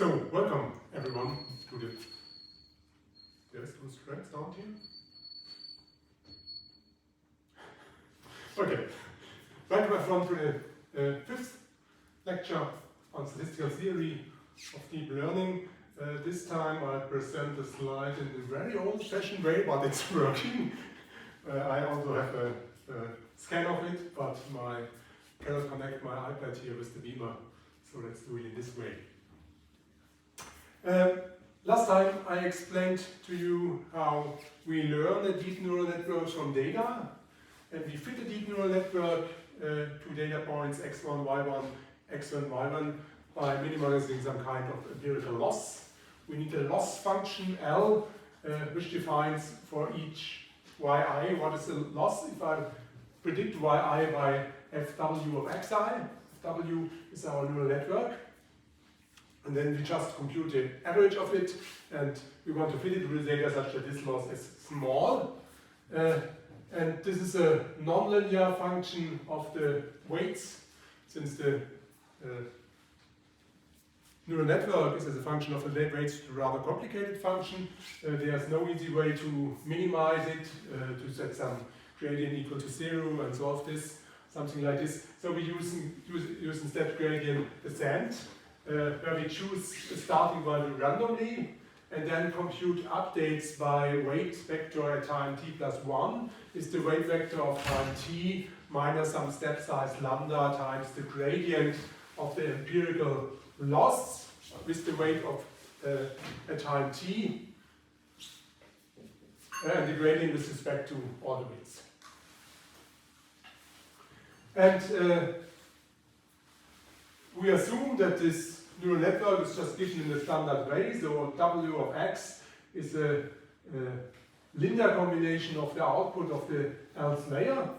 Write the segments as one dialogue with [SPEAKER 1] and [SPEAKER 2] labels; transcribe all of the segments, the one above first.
[SPEAKER 1] So, welcome everyone to the. There's two strands down here. Okay, welcome everyone to the fifth lecture on statistical theory of deep learning. This time I present the slide in a very old-fashioned way, but it's working. I also have a scan of it, but I cannot connect my iPad here with the beamer, so let's do it in this way. Last time I explained to you how we learn a deep neural network from data, and we fit a deep neural network to data points x1, y1, x1, y1 by minimizing some kind of empirical loss. We need a loss function L, which defines for each yi what is the loss if I predict yi by fw of xi. Fw is our neural network. And then we just compute the average of it, and we want to fit it with data such that this loss is small. And this is a nonlinear function of the weights, since the neural network is as a function of the weights a rather complicated function. There's no easy way to minimize it, to set some gradient equal to 0 and solve this, something like this. So we use instead gradient descent. Where we choose a starting value randomly and then compute updates by weight vector at time t plus 1 is the weight vector of time t minus some step size lambda times the gradient of the empirical loss with the weight of at time t and the gradient with respect to all the weights. And we assume that this neural network is just given in the standard way, so W of x is a linear combination of the output of the else layer,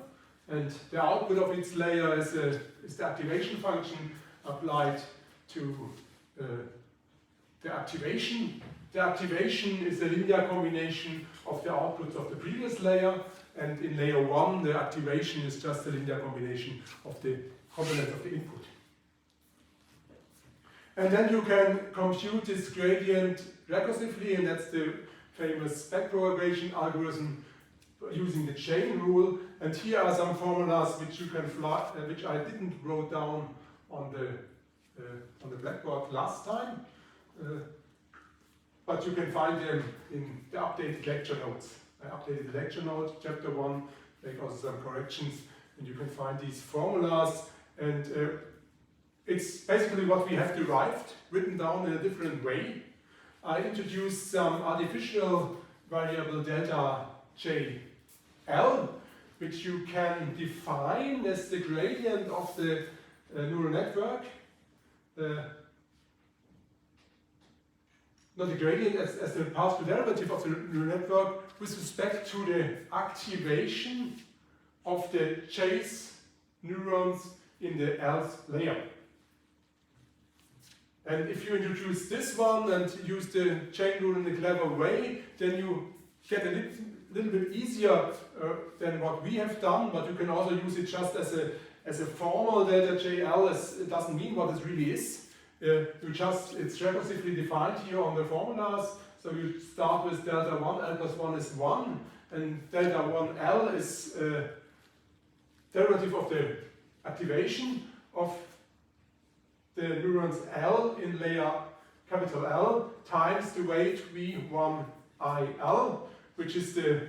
[SPEAKER 1] and the output of its layer is the activation function applied to the activation. The activation is a linear combination of the outputs of the previous layer, and in layer 1 the activation is just a linear combination of the components of the input. And then you can compute this gradient recursively, and that's the famous backpropagation algorithm using the chain rule. And here are some formulas which you can which I didn't wrote down on the blackboard last time, but you can find them in the updated lecture notes. I updated the lecture note, chapter 1, make also some corrections, and you can find these formulas. And it's basically what we have derived, written down in a different way. I introduced some artificial variable delta JL, which you can define as the gradient of the neural network. Not the gradient, as the partial derivative of the neural network with respect to the activation of the chase neurons in the else layer. And if you introduce this one and use the chain rule in a clever way, then you get a little bit easier than what we have done, but you can also use it just as a formal delta JL. It doesn't mean what it really is. It's recursively defined here on the formulas. So you start with delta 1, L plus 1 is 1, and delta 1L is derivative of the activation of the neurons L in layer capital L times the weight V1IL, which is the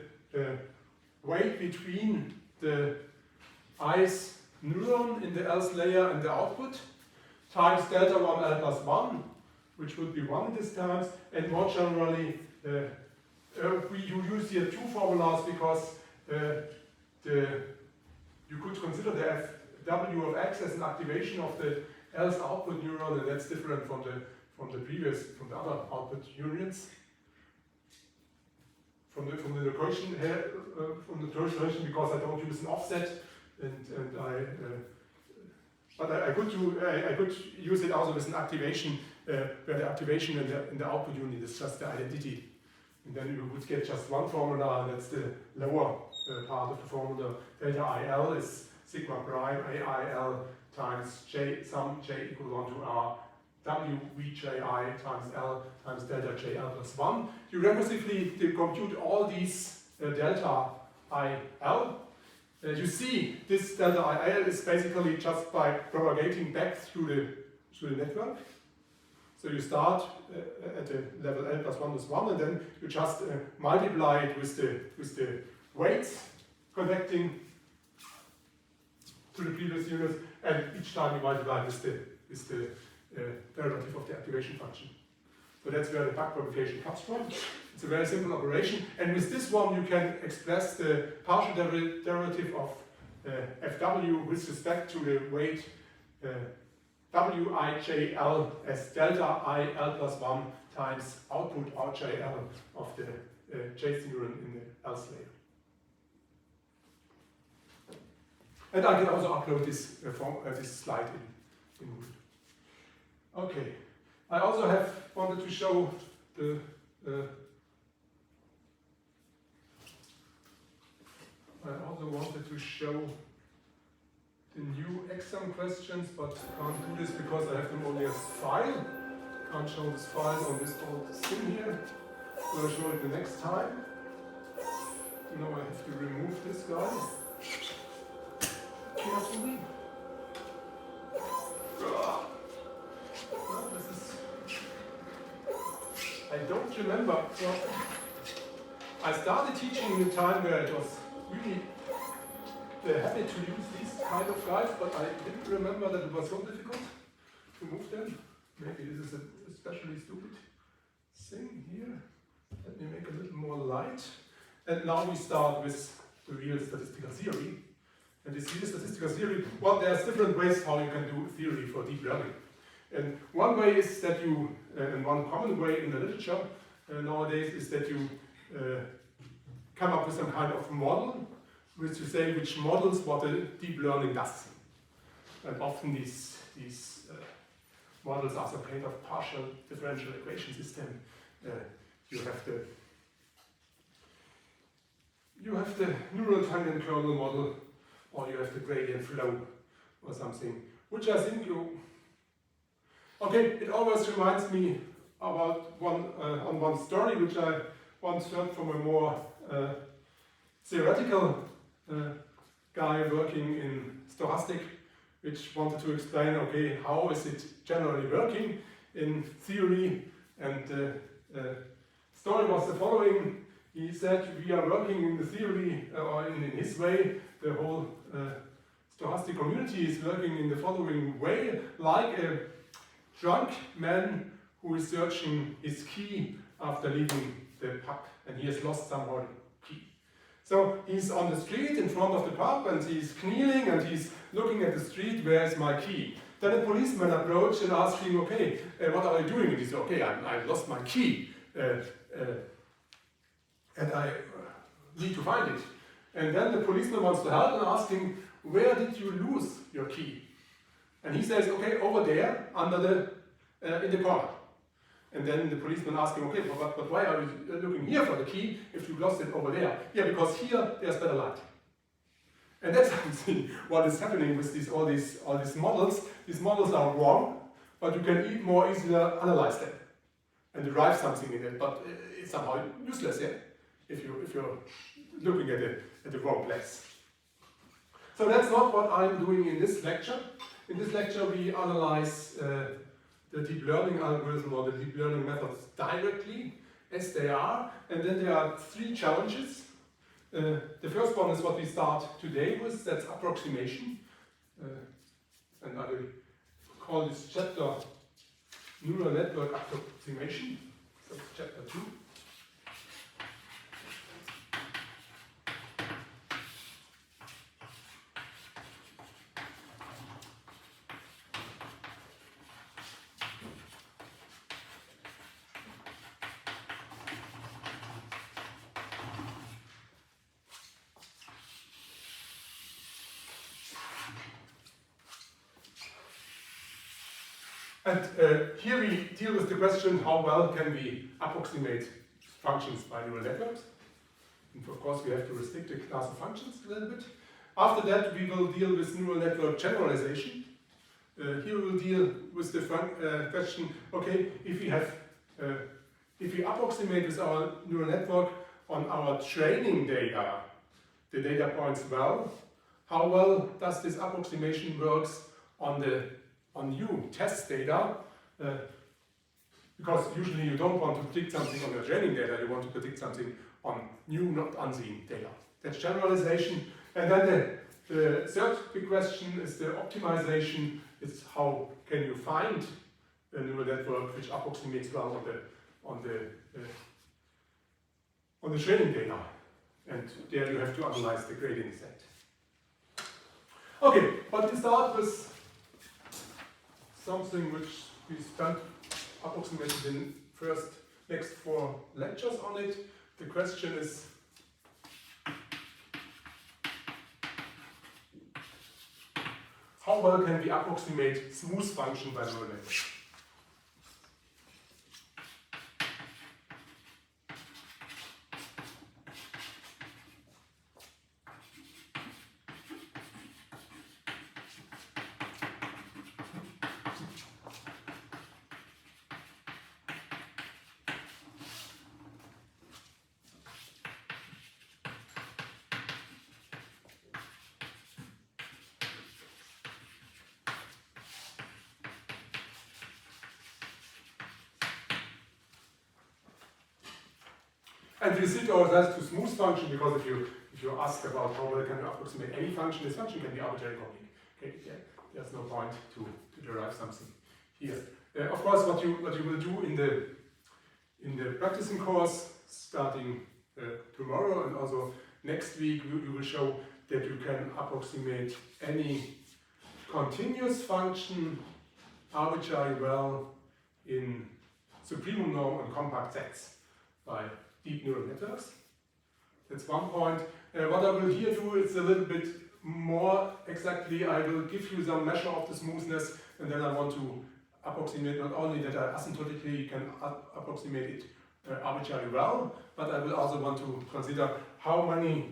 [SPEAKER 1] weight between the I's neuron in the else layer and the output, times delta 1L plus 1, which would be 1 in this times, and more generally, you use here two formulas because you could consider the Fw of x as an activation of the else output neuron, and that's different from the other output neurons. From the equation here, from the version, because I don't use an offset, but I could use it also with an activation where the activation in the output unit is just the identity, and then you would get just one formula, and that's the lower part of the formula. Delta IL is sigma prime AIL times j, sum j equal 1 to r WVJI times L times delta JL plus 1. You recursively compute all these delta IL. You see this delta IL is basically just by propagating back through the network. So you start at the level L plus 1, and then you just multiply it with the weights connecting to the previous unit, and each time you multiply with the derivative of the activation function. So that's where the back propagation comes from. It's a very simple operation, and with this one you can express the partial derivative of Fw with respect to the weight Wijl as delta IL plus 1 times output RJL of the J neuron in the else layer. And I can also upload this slide in Moodle. Okay, I also wanted to show the new exam questions, but can't do this because I have them only as file. Can't show this file on this old thing here. So I'll show it the next time. Now I have to remove this guy carefully. I don't remember. So I started teaching in a time where it was really the habit to use these kind of guys, but I didn't remember that it was so difficult to move them. Maybe this is a especially stupid thing here. Let me make a little more light. And now we start with the real statistical theory. And this real statistical theory, well, there's different ways how you can do theory for deep learning. And one way is that you, and one common way in the literature nowadays is that you come up with some kind of model, which you say which models what the deep learning does. And often these models are some kind of partial differential equation system. You have the neural tangent kernel model, or you have the gradient flow, or something, which I think okay, it always reminds me about one story which I once heard from a more theoretical guy working in stochastic, which wanted to explain, okay, how is it generally working in theory, and the story was the following. He said we are working in the theory, or in his way, the whole stochastic community is working in the following way, like a drunk man who is searching his key after leaving the pub, and he has lost somehow the key. So he's on the street in front of the pub, and he's kneeling and he's looking at the street, where is my key? Then a policeman approached and asked him, okay, what are you doing? And he said, okay, I lost my key, and I need to find it. And then the policeman wants to help and asks him, where did you lose your key? And he says, okay, over there, under in the corner. And then the policeman asks him, okay, but why are you looking here for the key if you lost it over there? Yeah, because here there's better light. And that's something what is happening with all these models. These models are wrong, but you can more easily analyze them and derive something in it. But it's somehow useless, yeah, if you're looking at the wrong place. So that's not what I'm doing in this lecture. In this lecture, we analyze the deep learning algorithm or the deep learning methods directly as they are, and then there are three challenges. The first one is what we start today with, that's approximation, and I will call this chapter neural network approximation, so chapter 2. And here we deal with the question, how well can we approximate functions by neural networks? And of course we have to restrict the class of functions a little bit. After that we will deal with neural network generalization. Here we will deal with the question, okay, if we approximate with our neural network on our training data, the data points well, how well does this approximation works on new test data? Because usually you don't want to predict something on your training data, you want to predict something on new, not unseen data. That's generalization. And then the third big question is the optimization. It's how can you find a neural network which approximates well on the training data. And there you have to analyze the gradient set. Okay, but we start with something which we spent approximated in next 4 lectures on it. The question is, how well can we approximate smooth function by neural network? And we see ourselves to smooth function because if you ask about how well can you approximate any function, this function can be arbitrary complete. Okay, yeah, there's no point to derive something here. Of course, what you will do in the practicing course starting tomorrow and also next week, we will show that you can approximate any continuous function arbitrarily well in supremum norm and compact sets by deep neural networks. That's one point. What I will here do is a little bit more exactly. I will give you some measure of the smoothness, and then I want to approximate not only that I asymptotically can approximate it arbitrarily well, but I will also want to consider how many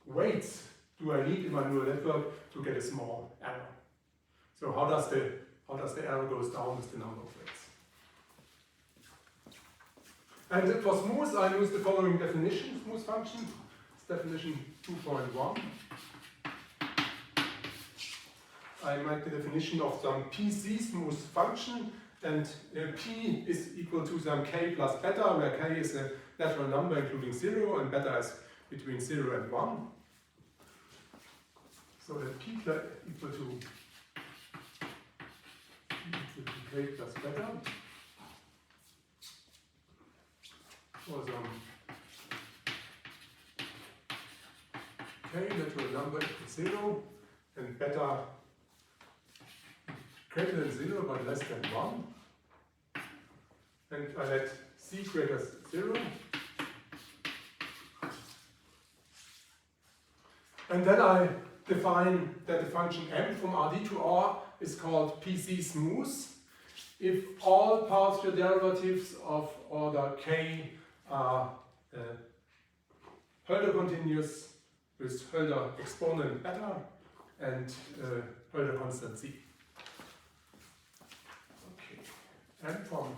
[SPEAKER 1] weights do I need in my neural network to get a small error. So how does the error goes down with the number of weights? And for smooth, I use the following definition, smooth function. It's definition 2.1. I make the definition of some PC smooth function, and P is equal to some k plus beta, where k is a natural number including 0, and beta is between 0 and 1. So that P equal to k plus beta. For some k natural number equals 0 and beta greater than 0 but less than 1. And I let c greater than 0. And then I define that the function m from Rd to R is called PC smooth if all partial derivatives of order k are Hölder continuous with Hölder exponent beta and Hölder constant c. Okay, and from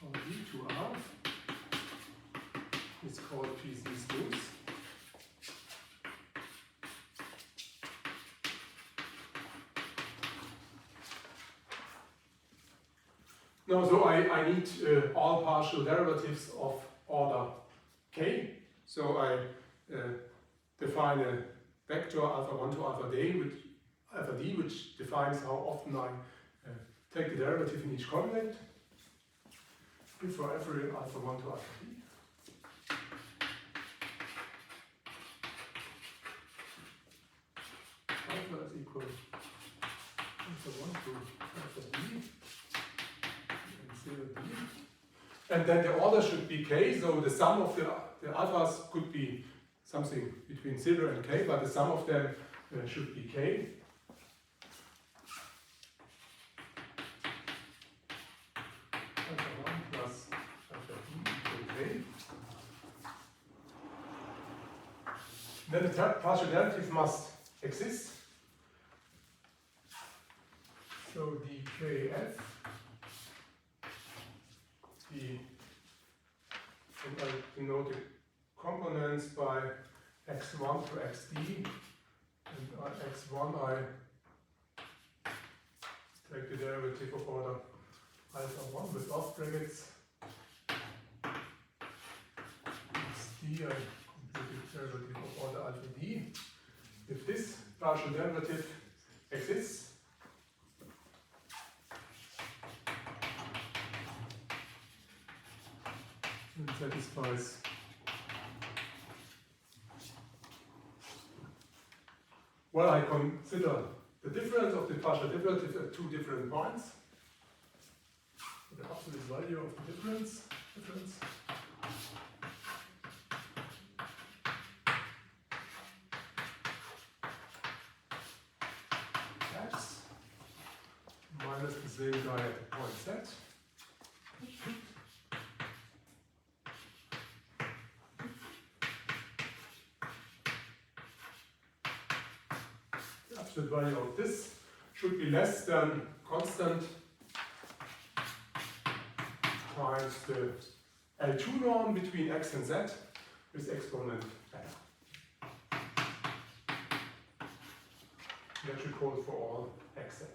[SPEAKER 1] D to R is called PC smooth. Now, so I need all partial derivatives of order k. So I define a vector alpha 1 to alpha d, which defines how often I take the derivative in each coordinate. If for every alpha 1 to alpha d. Alpha is equal alpha 1 to alpha d. And then the order should be k, so the sum of the alphas could be something between 0 and k, but the sum of them should be k. Alpha 1 plus alpha d equal k. Then the partial derivative must exists. So dkf, and I denote the components by x1 to xd, and x1 I take the derivative of order alpha 1 with off brackets. xd I compute the derivative of order alpha d. If this partial derivative exists, and satisfies well, I consider the difference of the partial derivative at two different points. The absolute value of the difference. X minus the same guy at the point Z. The absolute value of this should be less than constant times the L2 norm between x and z with exponent beta. That should hold for all xz.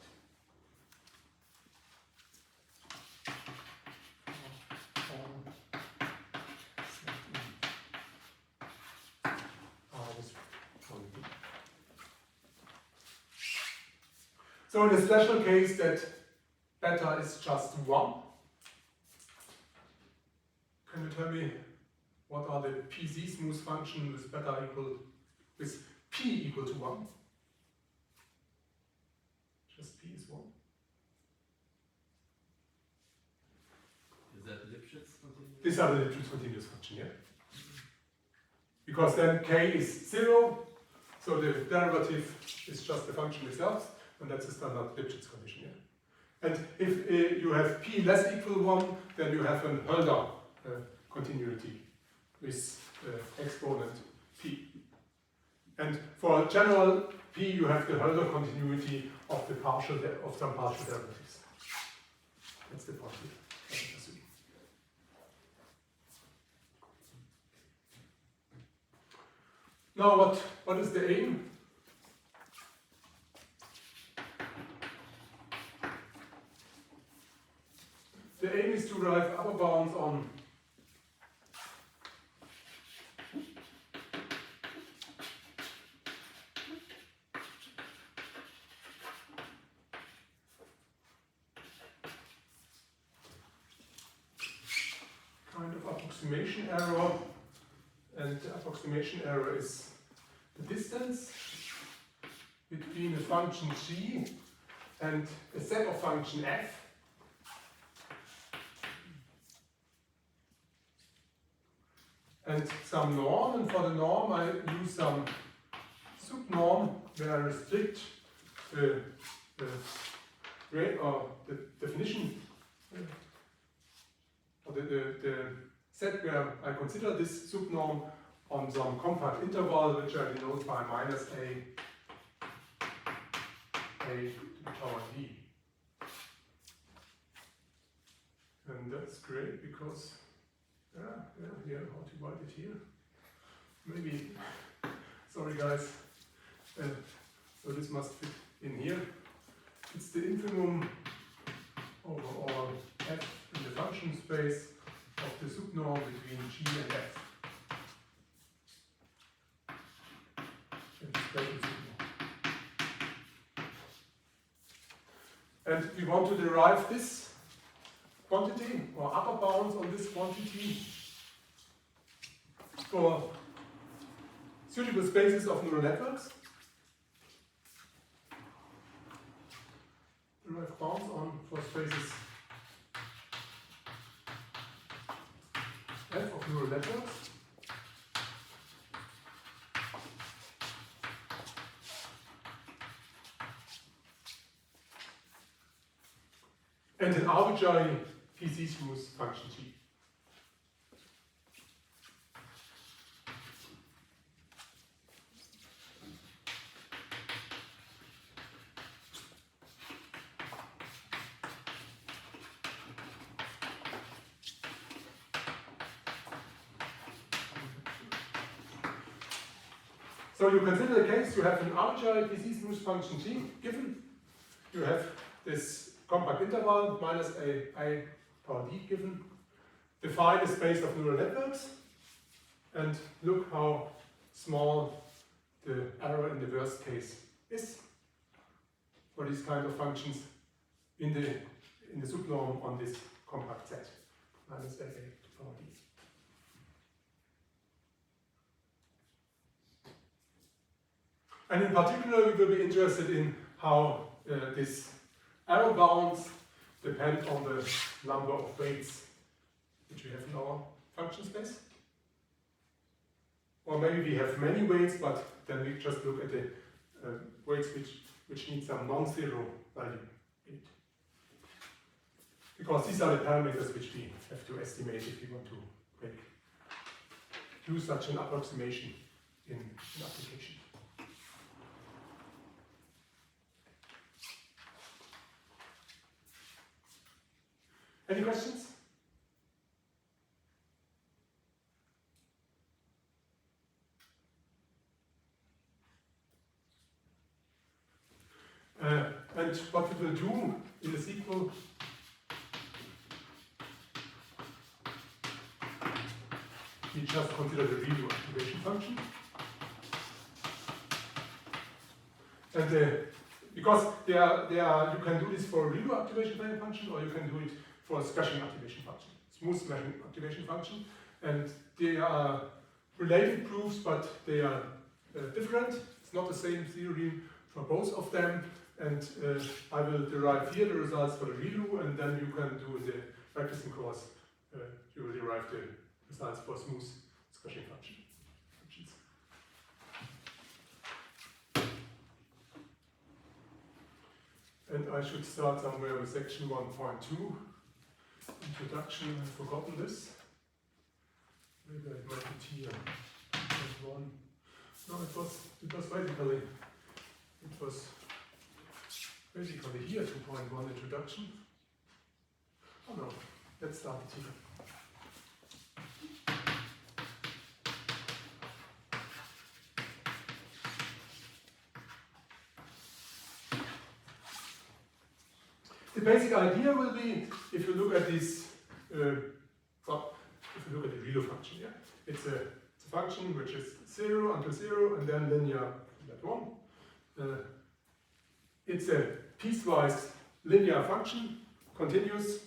[SPEAKER 1] So in the special case that beta is just 1, can you tell me what are the pz smooth functions with beta equal, with p equal to 1? Just p is 1.
[SPEAKER 2] Is that Lipschitz continuous?
[SPEAKER 1] These are the Lipschitz continuous function, yeah? Because then k is 0, so the derivative is just the function itself, and that's the standard Lipschitz condition, yeah? And if you have p less equal 1, then you have an Hölder continuity with exponent p. And for general p, you have the Hölder continuity of the of some partial derivatives. That's the point here. Now, what is the aim? The aim is to derive upper bounds on kind of approximation error, and the approximation error is the distance between a function g and a set of function f and some norm, and for the norm I use some subnorm where I restrict the definition or the set where I consider this subnorm on some compact interval which I denote by minus a to the power d. And that's great because yeah, how to write it here? Maybe, sorry guys, so this must fit in here. It's the infimum over all f in the function space of the subnorm between g and f. And we want to derive this quantity or upper bounds on this quantity for suitable spaces of neural networks. Derive bounds on for spaces f of neural networks. And an arbitrary pz smooth function g. So you consider the case you have an arbitrary PC smooth function G given. You have this compact interval minus a power d given. Define the space of neural networks. And look how small the error in the worst case is for these kind of functions in the subnorm on this compact set minus a power d. And in particular, we will be interested in how these error bounds depend on the number of weights which we have in our function space. Or maybe we have many weights, but then we just look at the weights which need some non-zero value in it. Because these are the parameters which we have to estimate if we want to do such an approximation in an application. Any questions? And what we will do in the sequel, we just consider the redo activation function. And because you can do this for a redo activation function, or you can do it for a smashing activation function, smooth smashing activation function. And they are related proofs, but they are different. It's not the same theorem for both of them. And I will derive here the results for the redo, and then you can do in the practicing course, you will derive the results for smooth smashing functions. And I should start somewhere with section 1.2. Introduction, I've forgotten this. Maybe I write it here. 1. No, it was basically here 2.1 introduction. Oh no, let's start it here. The basic idea will be, if you look at this, if you look at the redo function, yeah, it's a function which is 0 until 0 and then linear at 1. It's a piecewise linear function, continuous,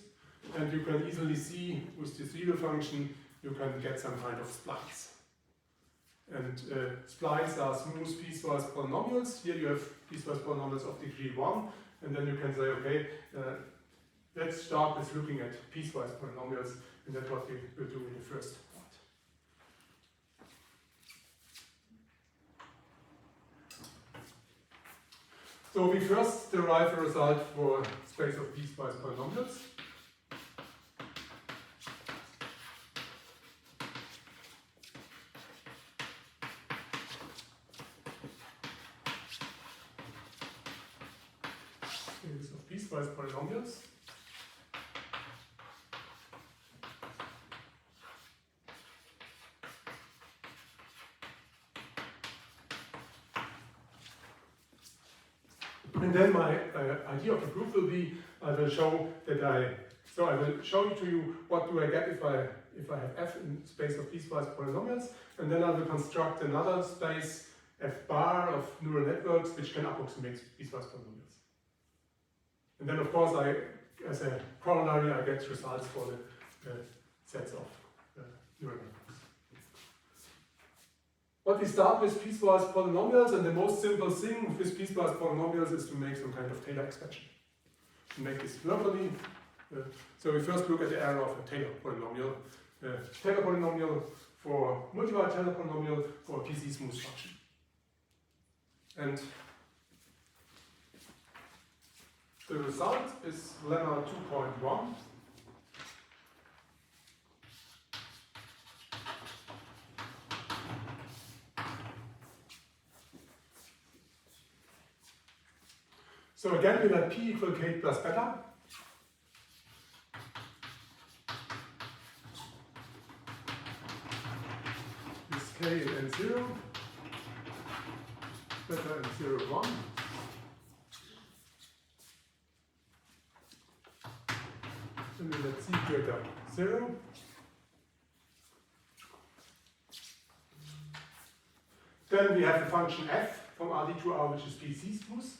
[SPEAKER 1] and you can easily see with this redo function you can get some kind of splice. And splice are smooth piecewise polynomials. Here you have piecewise polynomials of degree 1. And then you can say, okay, let's start with looking at piecewise polynomials, and that's what we will do in the first part. So we first derive a result for space of piecewise polynomials. Of piecewise polynomials. And then my idea of the proof will be, I will show that I will show to you what do I get if I have f in space of piecewise polynomials, and then I will construct another space f bar of neural networks which can approximate piecewise polynomials. And then, of course, as a corollary, I get results for the sets of neural networks. But we start with piecewise polynomials, and the most simple thing with piecewise polynomials is to make some kind of Taylor expansion. To make this locally. So we first look at the error of a Taylor polynomial. Taylor polynomial for multiplied Taylor polynomial for a PC smooth function. And the result is lemma 2.1. So again, we let p equal k plus beta. With k and n0. better than 0, 1. And we let c greater 0. Then we have the function f from Rd to R, which is PC smooth.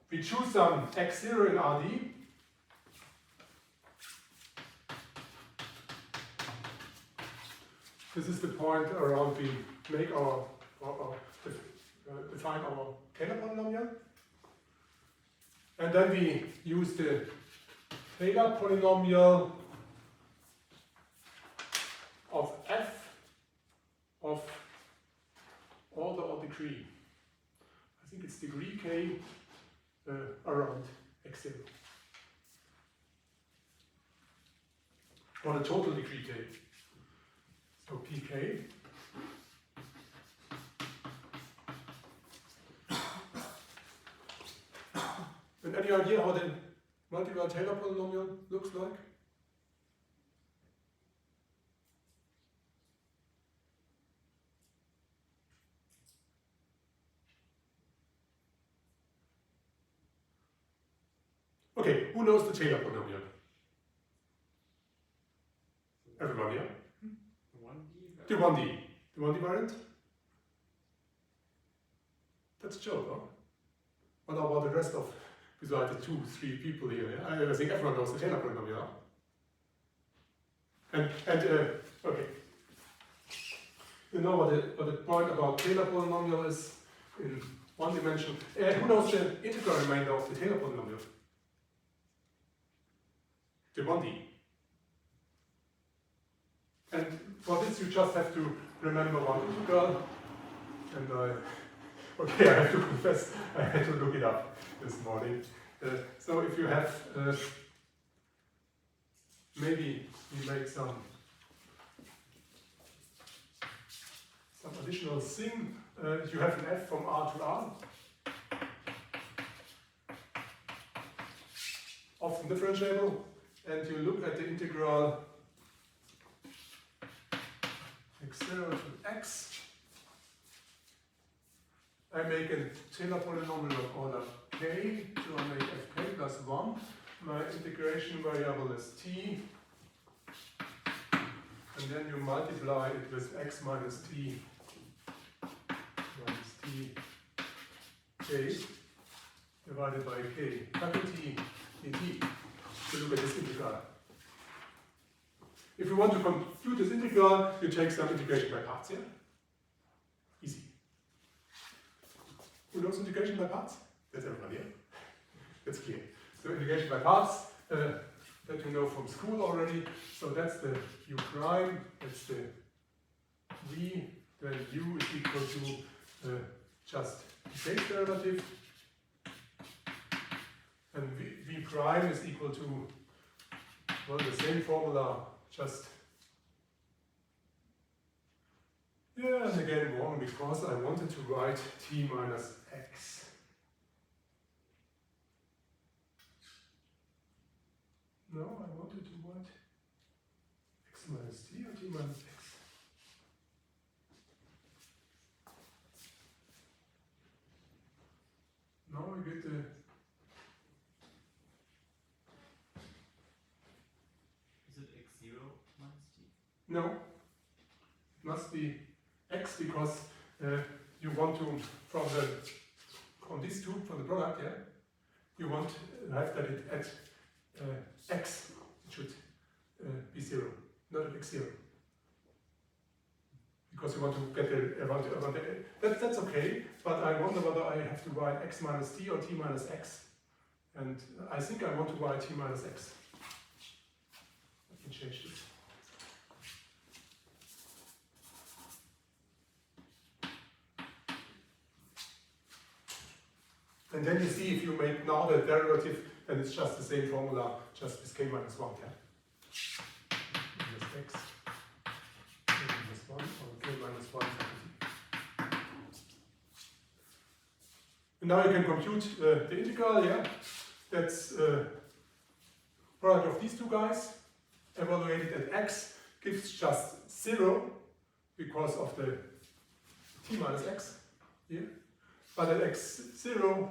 [SPEAKER 1] We choose some x0 in Rd. This is the point around we make define our Taylor polynomial. And then we use the Taylor polynomial of f of order or degree. I think it's degree k around x0. Or the total degree k. So pk. And any idea how the multiple Taylor polynomial looks like? Okay, who knows the Taylor polynomial? Everybody, yeah? The 1D. The 1D variant? That's a joke, huh? What about the rest of, besides the 2, 3 people here? Yeah? I think everyone knows the Taylor polynomial. And okay. You know what the point about Taylor polynomial is in one dimension. Who knows the integral remainder of the Taylor polynomial? The 1D. And for this you just have to remember one integral. And okay, I have to confess, I had to look it up this morning. So if you have, maybe we make some additional thing. You have an f from R to R, often differentiable, and you look at the integral x0 to x. I make a Taylor polynomial of order k, so I make fk plus 1. My integration variable is t, and then you multiply it with x minus t k divided by k, capital T dt, to look at this integral. If you want to compute this integral, you take some integration by parts, yeah? Easy. Who knows integration by parts? That's everybody, yeah? That's clear. So integration by parts, that you know from school already. So that's the u prime, that's the v, then u is equal to just the base derivative, and v prime is equal to, well, the same formula, just, yeah, and again wrong, because I wanted to write t minus x. No, I wanted to write x minus t or t minus x. Now I get the...
[SPEAKER 2] Is it x0 minus t?
[SPEAKER 1] No, it must be x, because you want to, from these two, from the product, yeah, you want to have that it at x, it should be 0, not at x0. Because you want to get that's okay, but I wonder whether I have to write x minus t or t minus x. And I think I want to write t minus x. I can change this. And then you see if you make now the derivative, then it's just the same formula, just with k minus 1, yeah? Minus x, k minus 1, or k minus 1. And now you can compute the integral, yeah? That's product of these two guys, evaluated at x, gives just 0 because of the t minus x here. But at x0,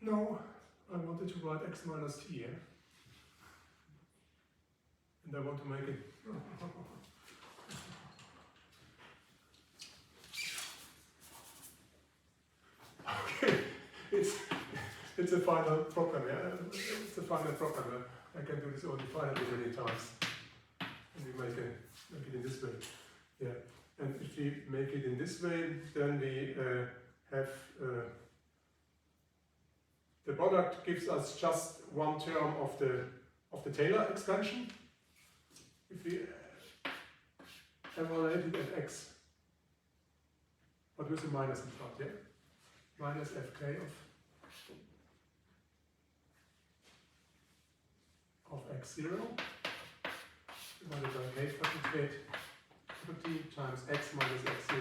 [SPEAKER 1] no, I wanted to write x minus t here. And I want to make it. Okay, it's a final problem, yeah? It's a final problem. I can do this only finally many times. And we make it in this way. Yeah. And if we make it in this way, then we have the product gives us just one term of the Taylor expansion. If we evaluate it at x, but with a minus in front, yeah? Minus fk of x0 divided by k facultate property times x minus x0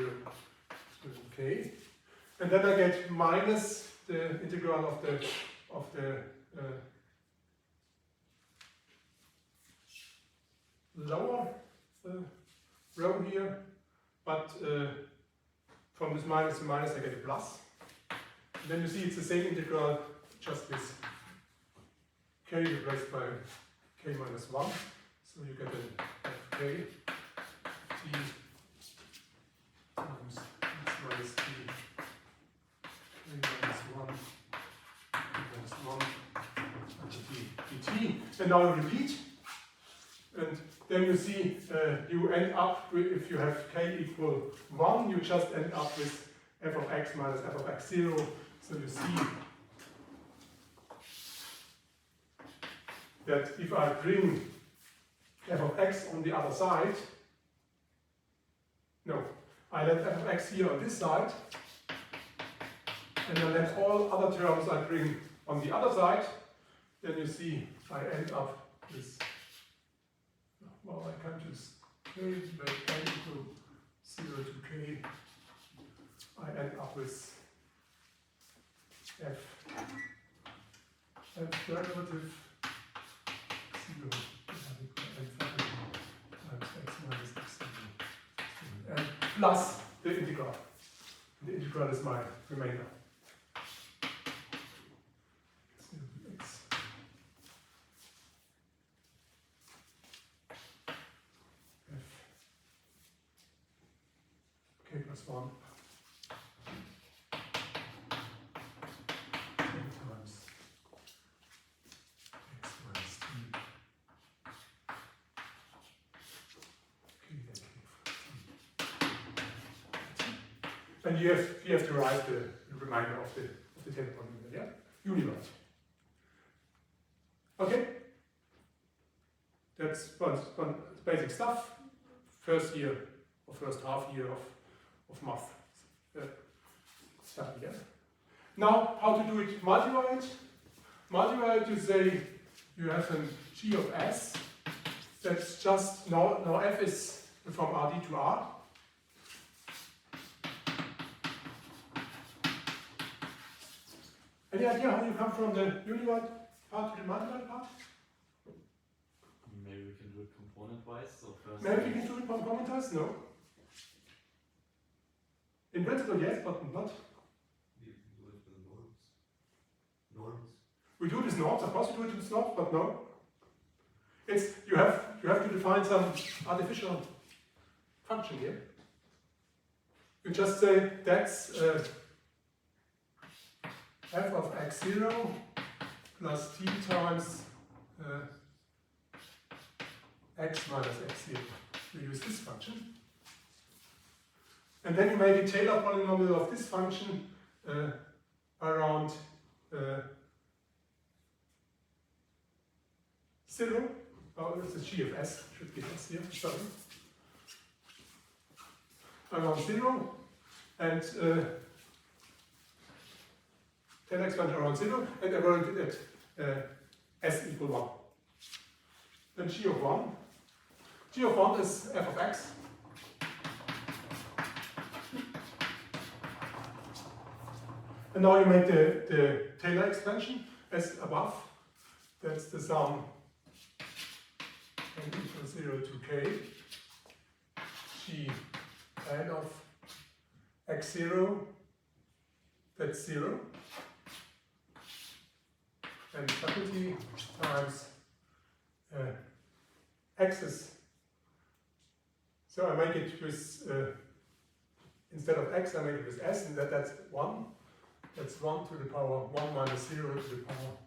[SPEAKER 1] to k. And then I get minus the integral of the lower row here, but from this minus to minus I get a plus. And then you see it's the same integral, just with k replaced by k minus 1. So you get an fk t times x minus t k minus 1 minus 1 dt. And now repeat. And then you see you end up with, if you have k equal 1, you just end up with f of x minus f of x0. So you see that if I bring f of x on the other side, no, I let f of x here on this side, and I let all other terms I bring on the other side, then you see I end up with, well, I can just k, make k equal 0 to k, I end up with f derivative 0 divided by n factorial times x minus x0 and plus the integral. The integral is my remainder. X f k plus 1 and you have to write the remainder of the Taylor polynomial, yeah? Univariate. Okay? That's one basic stuff. First year or first half year of math study, yeah? Now, how to do it multivariate? Multivariate, you say you have a G of S. That's just, now F is from RD to R. Any idea how you come from the univariate part to the multivariate part?
[SPEAKER 2] Maybe we can do it component-wise. So first.
[SPEAKER 1] Maybe you can do it component-wise? No. In principle, yes, but not.
[SPEAKER 3] We do it with norms. Norms.
[SPEAKER 1] We do this norms, of course we do it with norms, but no. It's you have to define some artificial function here. You just say that's f of x0 plus t times x minus x0. You use this function. And then you make a Taylor polynomial of this function around 0. Oh, this is g of s, should give us here, sorry. Around 0. And Taylor expansion around 0, and I wrote it at s equal 1. Then g of 1. G of 1 is f of x. And now you make the Taylor expansion as above. That's the sum n equals 0 to k g n of x0, that's 0, and faculty times x's. So I make it with, instead of x, I make it with s, and that's 1. That's 1 to the power 1 minus 0 to the power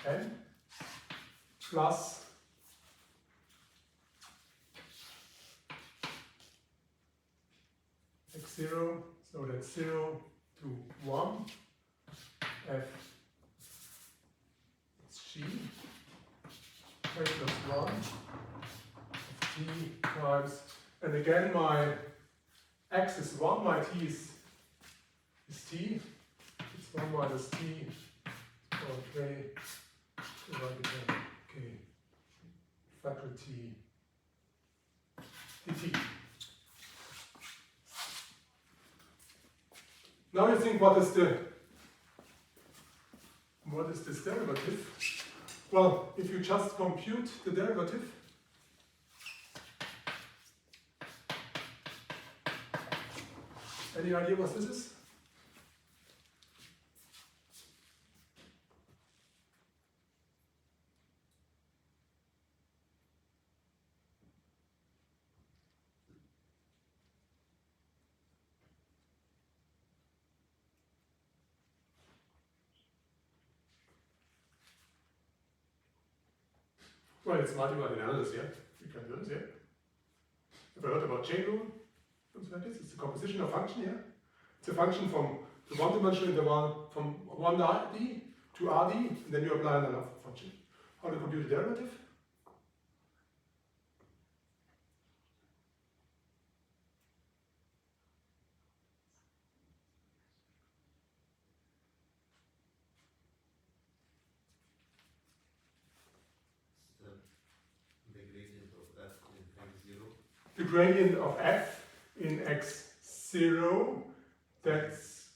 [SPEAKER 1] n, plus x0, so that's 0 to 1, f it's g, k plus 1, f t times, and again my x is 1, my t is t, it's 1 minus t, so k divided by k faculty dt. Now you think, what is this derivative? Well, if you just compute the derivative, any idea what this is? Well, it's multivariate analysis, yeah. You can do this, yeah. Have you heard about chain rule? Something like this. It's a composition of function, yeah. It's a function from the one-dimensional interval from 1D to RD, and then you apply another function. How to compute the derivative?
[SPEAKER 3] The gradient of f in x0.
[SPEAKER 1] The gradient of f in x0, that's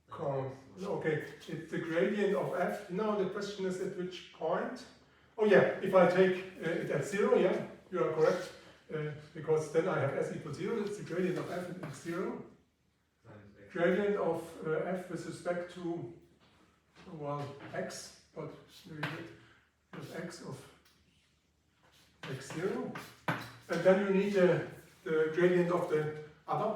[SPEAKER 1] called, okay, it's the gradient of f. Now the question is at which point? Oh yeah, if I take it at 0, yeah, you are correct, because then I have s equals 0, it's the gradient of f in x0. Gradient of f with respect to, well, x, but we get x of x0. And then you need the gradient of the other,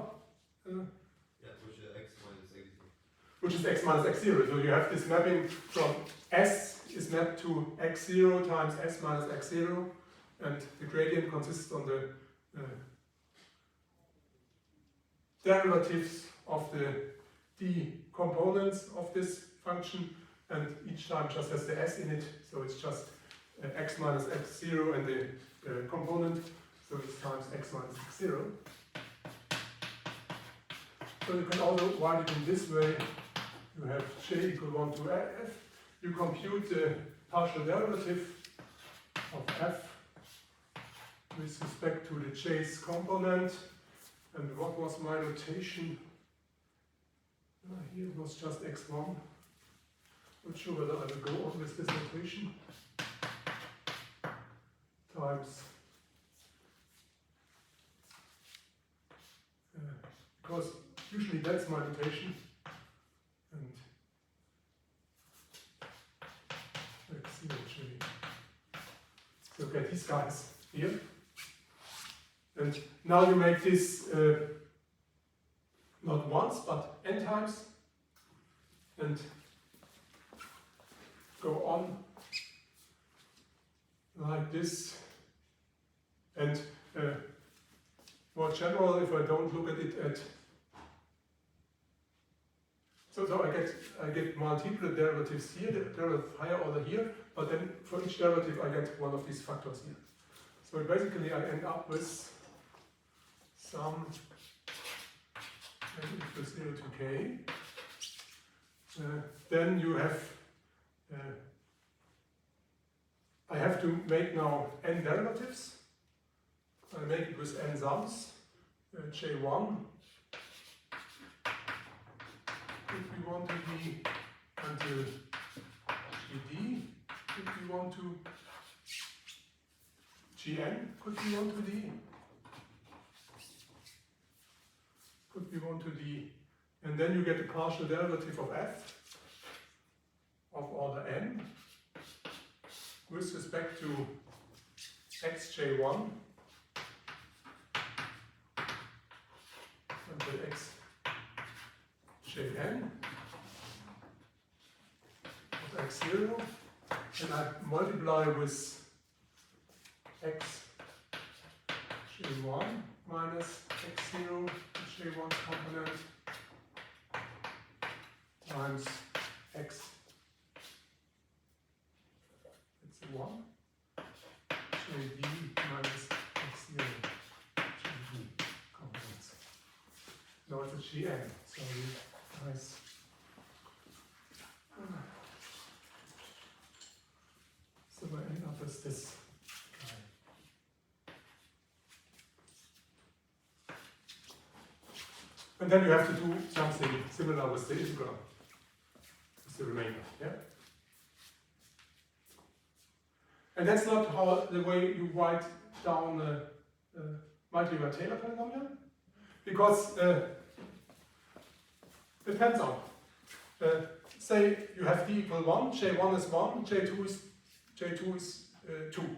[SPEAKER 1] which is x minus x0. So you have this mapping from s is mapped to x0 times s minus x0, and the gradient consists on the derivatives of the d components of this function, and each time just has the s in it, so it's just x minus x0 and the component. So it's times x minus x0. So you can also write it in this way. You have j equal 1 to f. You compute the partial derivative of f with respect to the j's component. And what was my notation? Here it was just x1. Not sure whether I will go on with this notation. Times, because usually that's my notation, and x0j. So okay, these guys here, and now you make this not once but n times, and go on like this. And more general, if I don't look at it at, so I get multiple derivatives here, the derivative higher order here, but then for each derivative I get one of these factors here. So basically I end up with some n equals 0 to k. Then you have, I have to make now n derivatives. I make it with n sums, j1, if we want to be until GD could be 1 to Gn could be 1 to D. Could be 1 to D. And then you get the partial derivative of f of order n with respect to xj1 until xjn of x0, and I multiply with xj1 minus x0, j1 component, times x, it's 1, jd minus x0, jd components. Now it's a gn, so nice. So I end up as this guy. And then you have to do something similar with the integral, with the remainder, yeah? And that's not how the way you write down the multiplier Taylor polynomial, because depends on. Say you have d equal 1, j1 is 1, j2 is 2.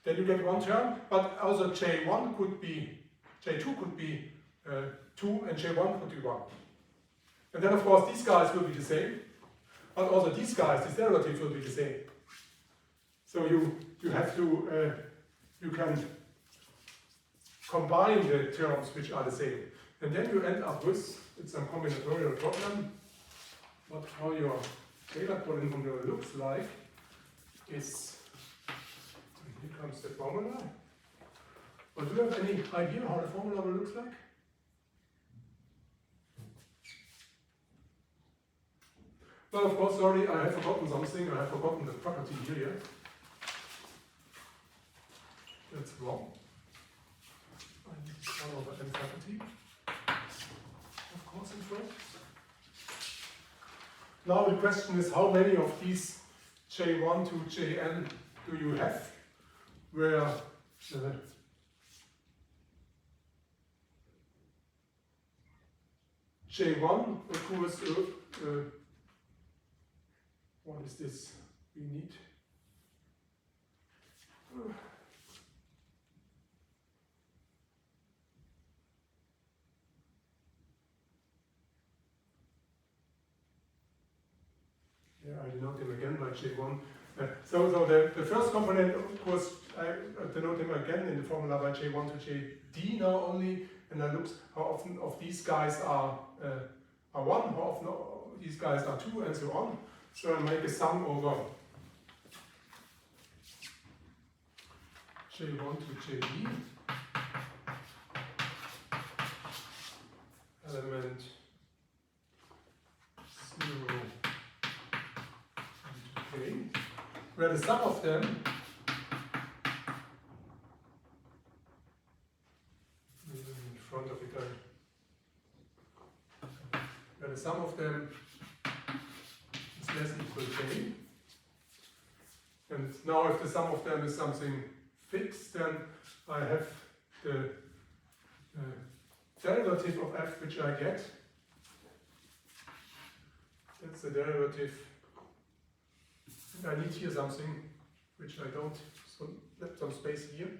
[SPEAKER 1] Then you get one term, but also j1 could be, j2 could be 2 and j1 could be 1. And then of course these guys will be the same, but also these guys, this derivative will be the same. So you have to, you can combine the terms which are the same. And then you end up with, it's some combinatorial problem, but how your Taylor polynomial looks like is, here comes the formula. But do you have any idea how the formula will look like? Well, of course, sorry, I have forgotten something. I have forgotten the property here. That's wrong. I need to follow the n property. Of course, it's wrong. Now the question is, how many of these j1 to jn do you have, where j1 occurs, what is this we need? Yeah, I denote them again by j1. So the first component, of course, I denote them again in the formula by j1 to jd now only, and I look how often of these guys are 1, how often these guys are 2, and so on. So I make a sum over j1 to jd, element 0 and k, where the sum of them in front of it, where the sum of them is less equal k. And now if the sum of them is something fixed, then I have the derivative of f which I get. That's the derivative. And I need here something which I don't, so let some space here.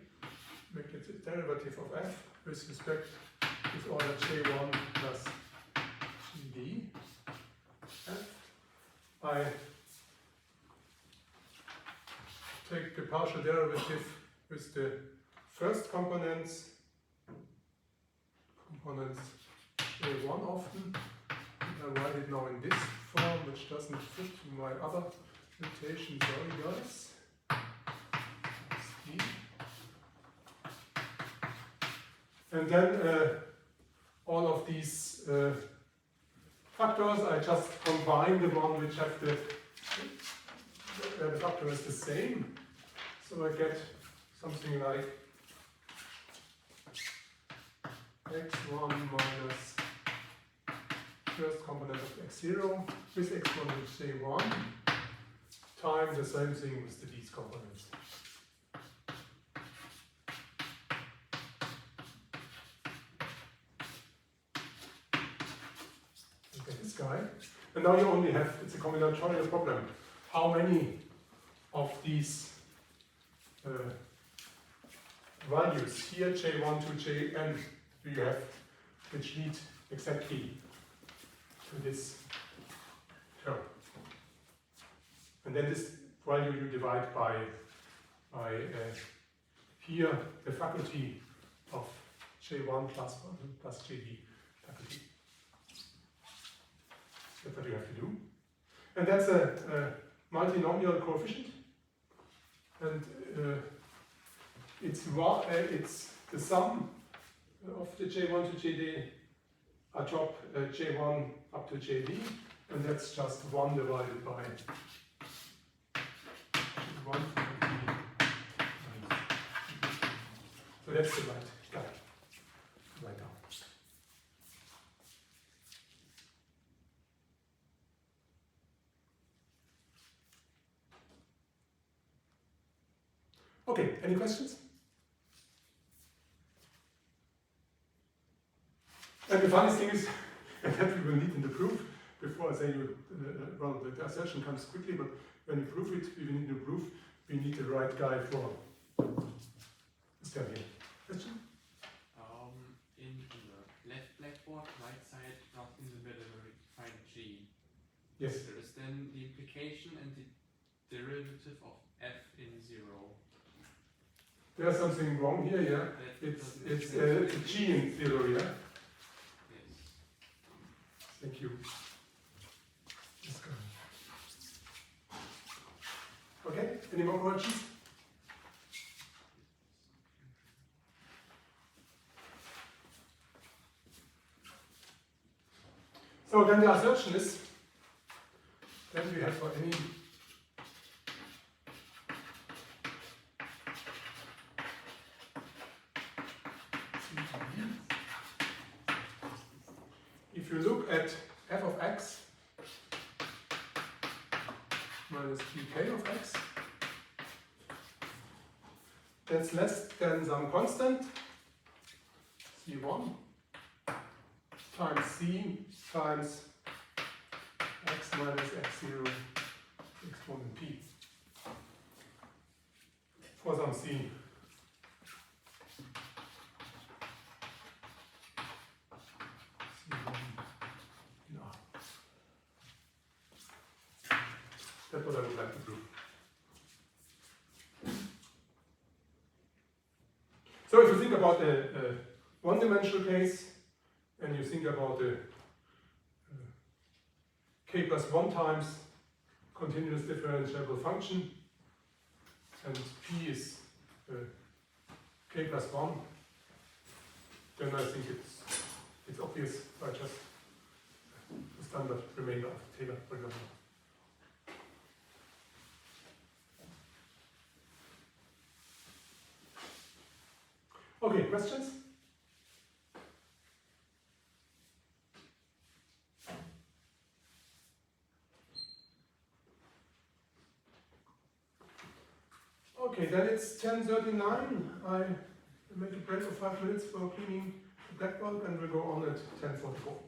[SPEAKER 1] Make it the derivative of f with respect with order j1 plus gd. F. I take the partial derivative with the first components j1 often. And I write it now in this form, which doesn't fit to my other notation. Sorry, guys. And then all of these factors, I just combine the one which have the factor is the same. So I get something like x1 minus first component of x0 with exponent j1 times the same thing with the d's components. Okay, this guy. And now you only have, it's a combinatorial problem. How many of these values here, j1 to jn, do you have which lead exactly to this term? And then this value you divide by here the faculty of j1 plus jd faculty. That's what you have to do. And that's a multinomial coefficient. And it's the sum of the j1 to jd atop j1 up to jd, and that's just 1 divided by j1 to jd. So that's the right guy, right down. Okay, any questions? And the funny thing is, and that we will need in the proof, before I say you, well, the assertion comes quickly, but when you prove it, we need to prove, we need the right guy for this term here. Question?
[SPEAKER 2] In the left blackboard, right side, not in the middle, where we find G.
[SPEAKER 1] Yes.
[SPEAKER 2] There is then the implication and the derivative of f in 0.
[SPEAKER 1] There's something wrong here, yeah. It's a G in 0, yeah?
[SPEAKER 2] Yes.
[SPEAKER 1] Thank you. This guy. Okay, any more questions? So then the assertion is, then we have for any if you look at f of x minus pk of x, that's less than some constant, c1, times c times x minus x0 exponent p for some c. That's what I would like to prove. So if you think about the one-dimensional case, and you think about the k plus 1 times continuous differentiable function, and p is k plus 1, then I think it's obvious by just the standard remainder of Taylor, for example. Okay, questions? Okay, then it's 10:39. I make a break of 5 minutes for cleaning the blackboard, and we'll go on at 10:44.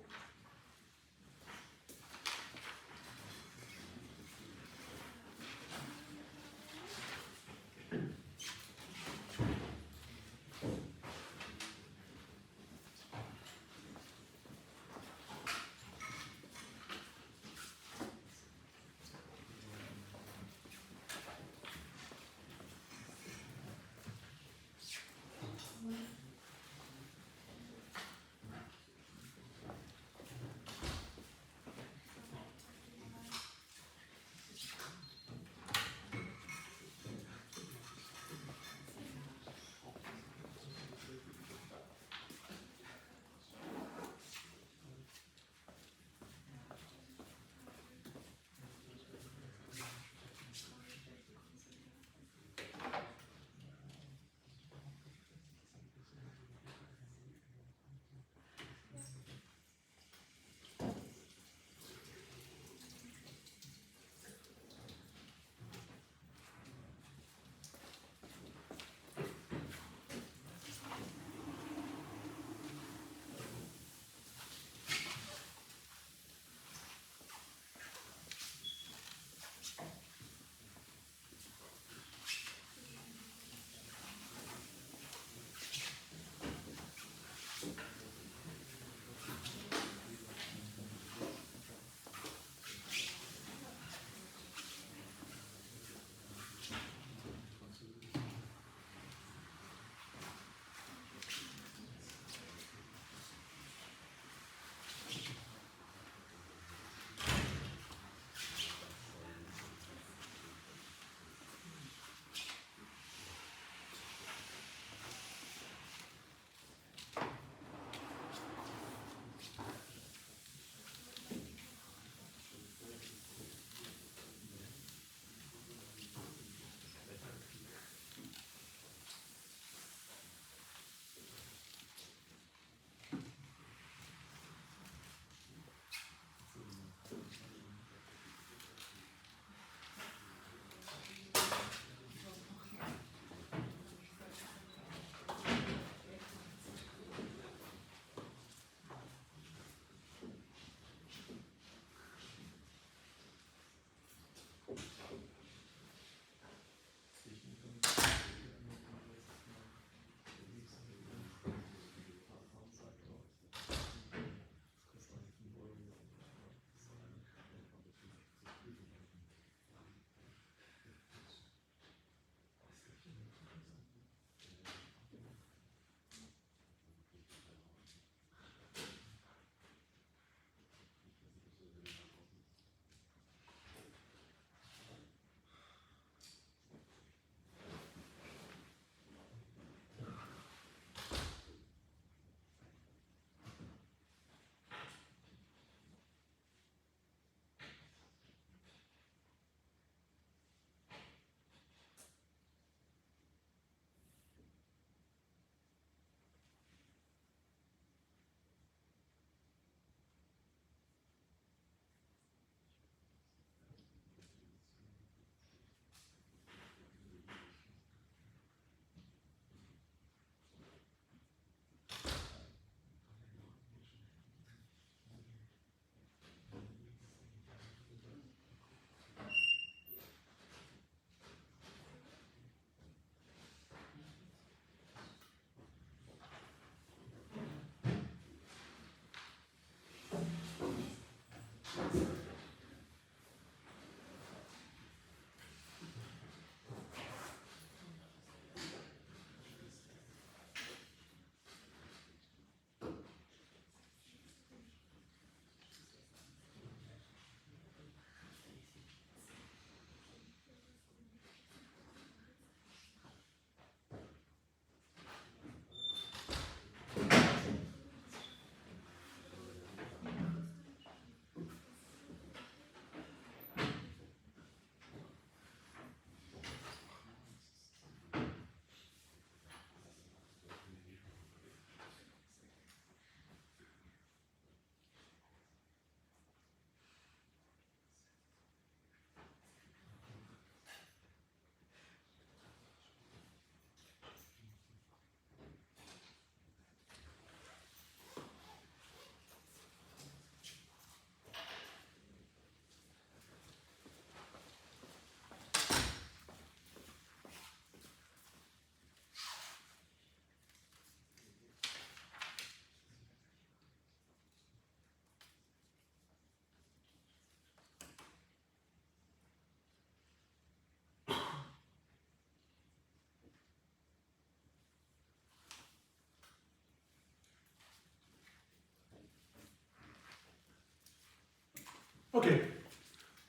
[SPEAKER 1] Okay,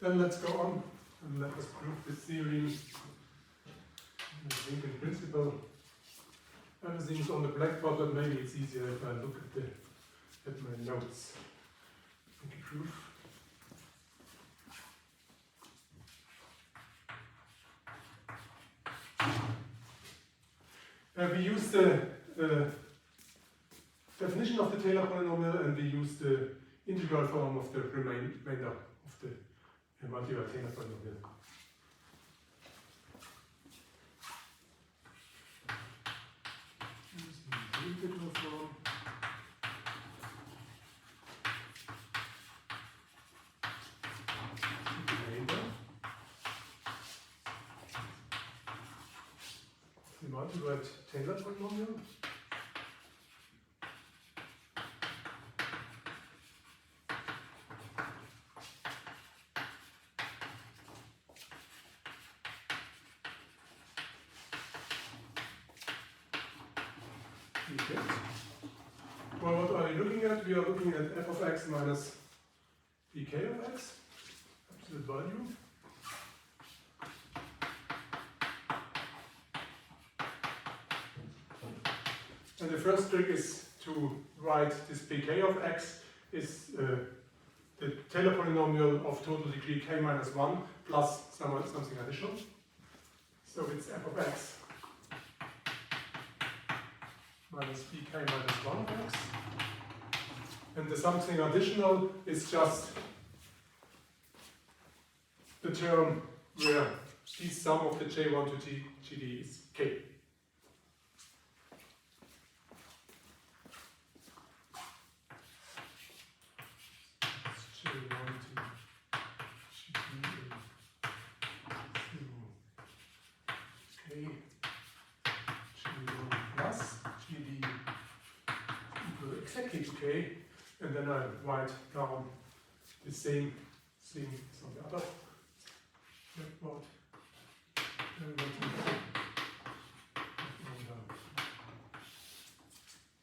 [SPEAKER 1] then let's go on and let us prove this theorem. I think in principle everything is on the blackboard, but maybe it's easier if I look at my notes. Okay, proof. We use the definition of the Taylor polynomial, and we use the integral form of the remainder of the multiple Taylor polynomial. The integral form. Remainder. The multiple Taylor polynomial. Okay. Well, what are we looking at? We are looking at f of x minus pk of x, absolute value. And the first trick is to write this pk of x is the Taylor polynomial of total degree k minus 1 plus something additional. So it's f of x minus pk minus 1 of x. And the something additional is just the term where the sum of the j1 to gd is k. Exactly to k, and then I write down the same thing as on the other blackboard.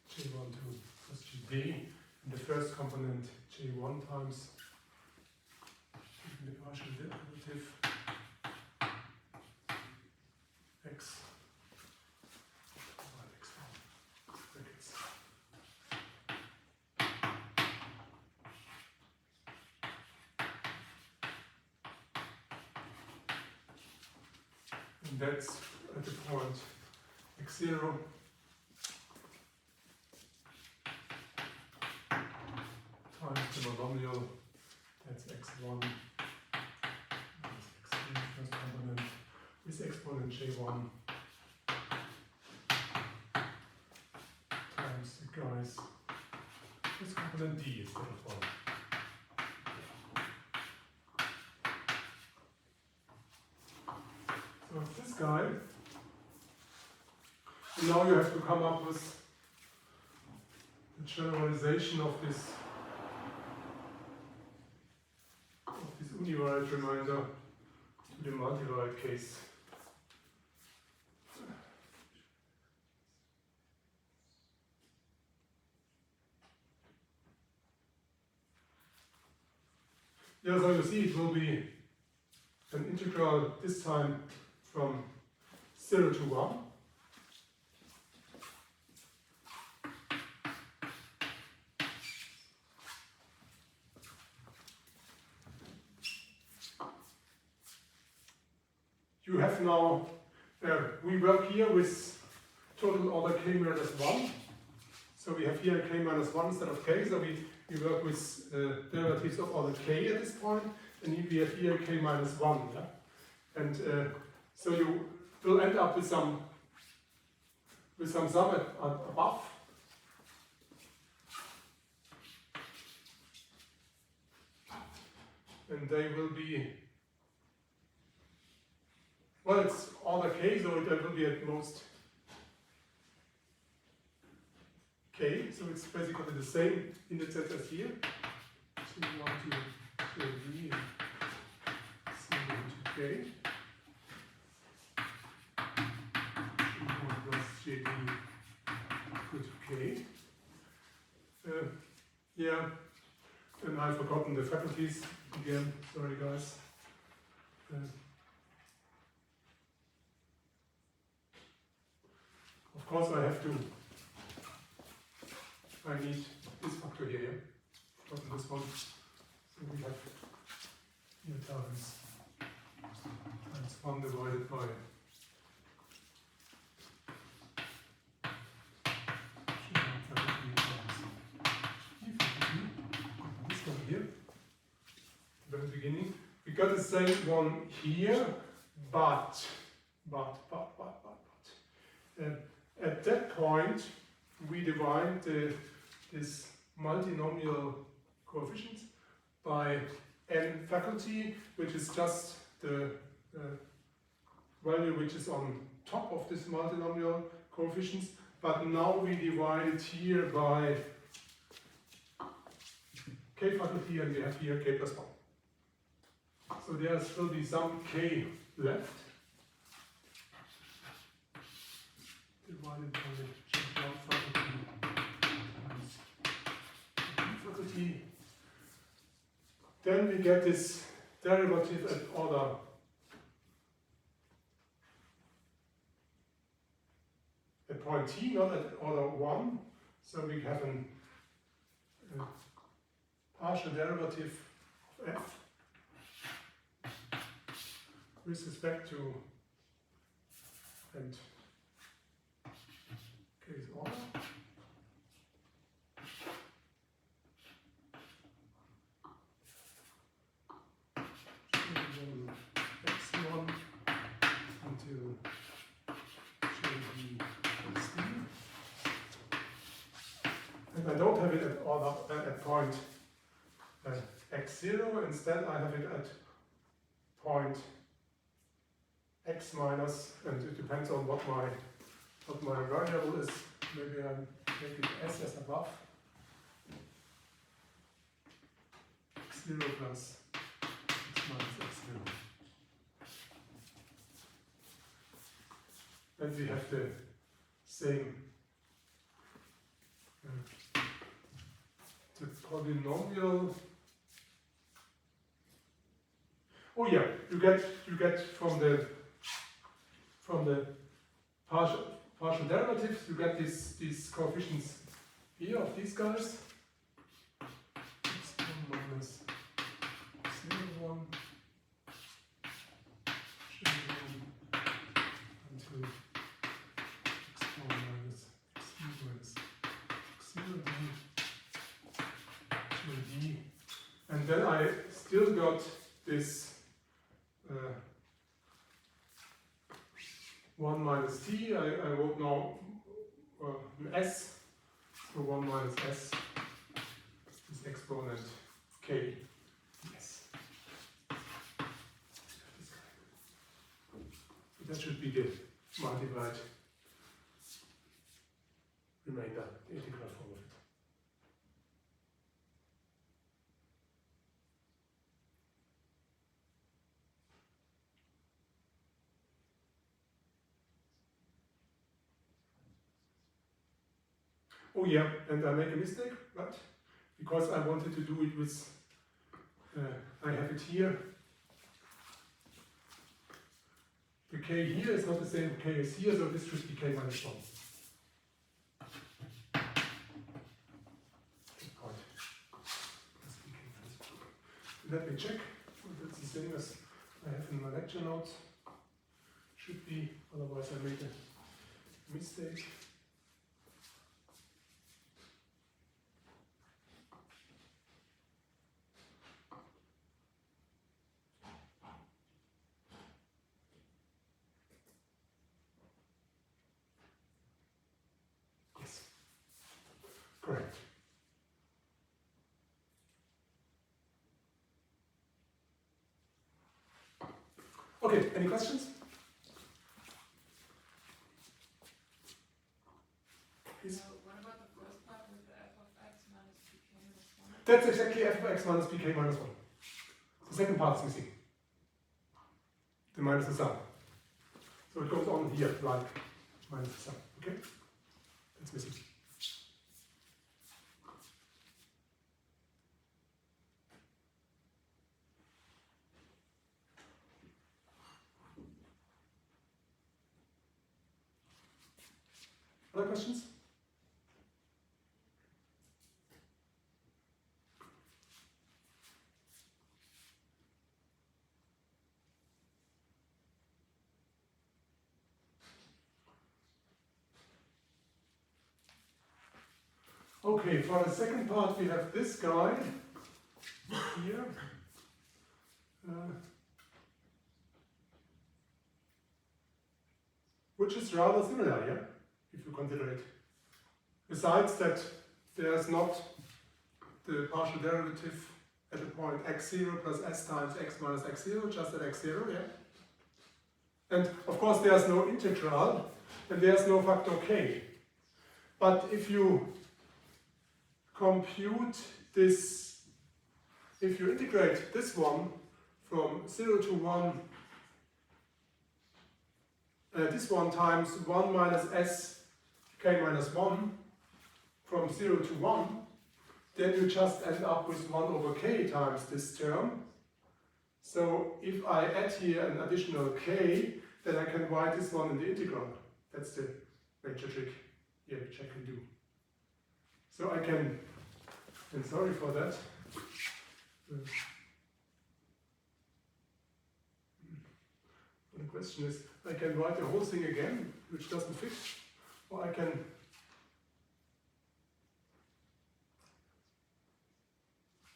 [SPEAKER 1] J1 to plus gd, and the first component j1 times the partial derivative x. And that's at the point x0 times the monomial, that's x1 minus x3, first component, with exponent j1 times the guy's first component d instead of 1. So it's this guy, and now you have to come up with the generalization of this univariate remainder to the multivariate case. Yeah, so you see it will be an integral this time from 0 to 1. You have now, we work here with total order k minus 1. So we have here k minus 1 instead of k, so we work with derivatives of order k at this point, and we have here k minus 1. Yeah? And so you will end up with some sum above. And they will be, well, it's order k, so it will be at most k, so it's basically the same indexes as here. J1 to jd and C1 to k. J1 plus jd equal to k. Yeah, and I've forgotten the faculties, Again, sorry guys. Of course I have to, I need this factor here, yeah? Not this one. So we have here times 1 divided by this one here. The very beginning. We got the same one here, but at that point we divide this multinomial coefficients by n faculty, which is just the value which is on top of this multinomial coefficients, but now we divide it here by k faculty and we have here k plus 1. So there will be some k left, divided by the J1 faculty times k faculty. Then we get this derivative at order at point t, not at order 1. So we have a partial derivative of f with respect to and case order. Epsilon until JD plus D. And I don't have it at order at point x0, instead I have it at point x minus, and it depends on what my variable is. Maybe I make it s as above. X0 plus x minus x0. And we have the same the polynomial. Oh yeah, you get from the partial derivatives, you get these coefficients here of these guys. x1 minus x01 until x4 minus x3 minus x0 d. And then I still got this 1 minus t, I wrote now an s, so 1 minus s is exponent k. Yes. So that should be the multiplied remainder, the integral form of it. Oh yeah, and I make a mistake, but because I wanted to do it with, I have it here. The k here is not the same k as here, so this should be k minus 1. Good point. Let me check. That's the same as I have in my lecture notes. Should be, otherwise I made a mistake. Correct. Okay, any questions? Please.
[SPEAKER 4] What about the first part with the f of x minus pk minus 1?
[SPEAKER 1] That's exactly f of x minus pk minus 1. The second part is missing. The minus the sum. So it goes on here like minus the sum. Okay? That's missing. Other questions? Okay, for the second part we have this guy here. Which is rather similar, yeah, if you consider it. Besides that, there's not the partial derivative at the point x0 plus s times x minus x0, just at x0, yeah. And of course there's no integral, and there's no factor k. But if you compute this, if you integrate this one from 0 to 1, this one times 1 minus s k minus 1 from 0 to 1, then you just end up with 1 over k times this term. So if I add here an additional k, then I can write this one in the integral. That's the major trick here which I can do. So I can, and sorry for that, the question is, I can write the whole thing again, which doesn't fit, or I can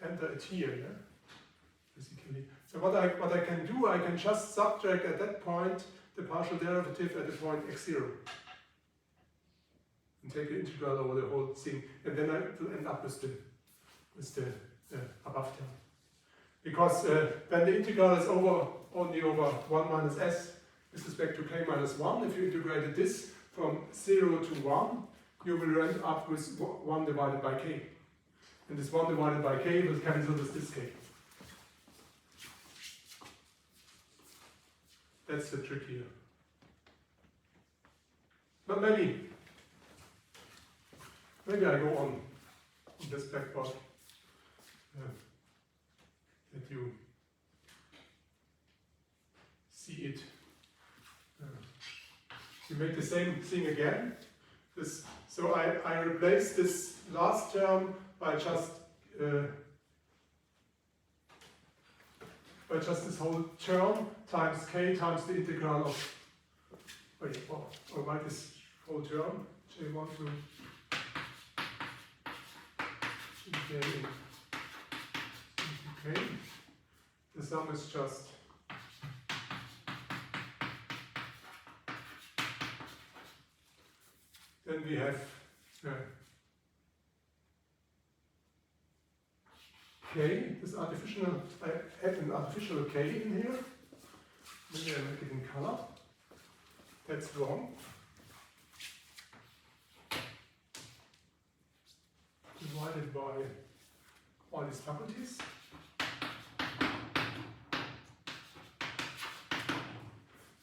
[SPEAKER 1] enter it here, yeah? Basically. So what I can do, I can just subtract at that point the partial derivative at the point x0. And take the integral over the whole thing, and then I will end up with the above term. Because when the integral is only over 1 minus s with respect to k minus 1, if you integrated this from 0 to 1, you will end up with 1 divided by k. And this 1 divided by k will cancel with this k. That's the trick here. But maybe I go on this blackboard that you see it. You make the same thing again. So I replace this last term by just this whole term times k times the integral of, or write this whole term, j1 to k into k. The sum is just then we have k, this artificial, I add an artificial k in here. Maybe I make it in color. That's wrong. Divided by all these faculties.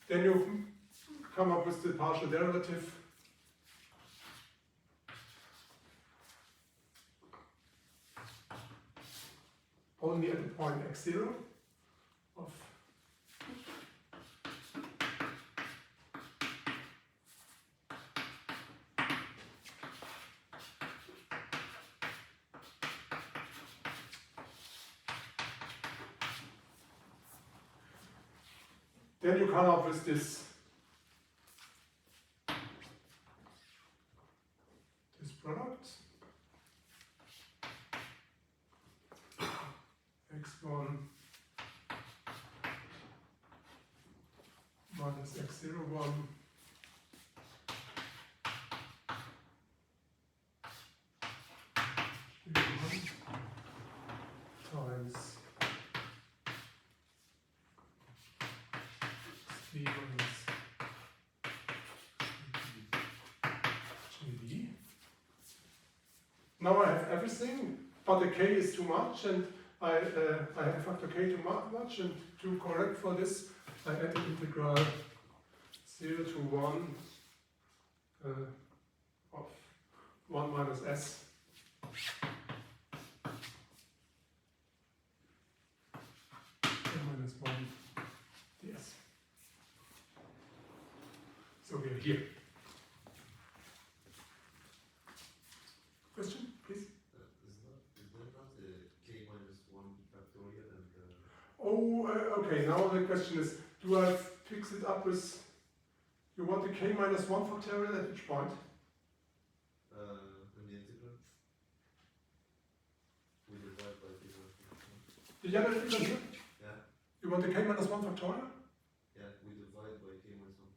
[SPEAKER 1] Then you come up with the partial derivative only at the point x0 of then you come up with this product x1 minus x01 times c minus gd. Now I have everything, but the k is too much, and I have factor k too much, and to correct for this, I add the integral 0 to 1 of 1 minus s minus 1 ds. So we are here. Okay, now the question is, do I fix it up with, you want the k minus 1 factorial at each point?
[SPEAKER 3] In the integral, we divide by k minus 1.
[SPEAKER 1] Did you have it here?
[SPEAKER 3] Yeah,
[SPEAKER 1] You want the k minus 1 factorial?
[SPEAKER 3] yeah, we divide by k minus 1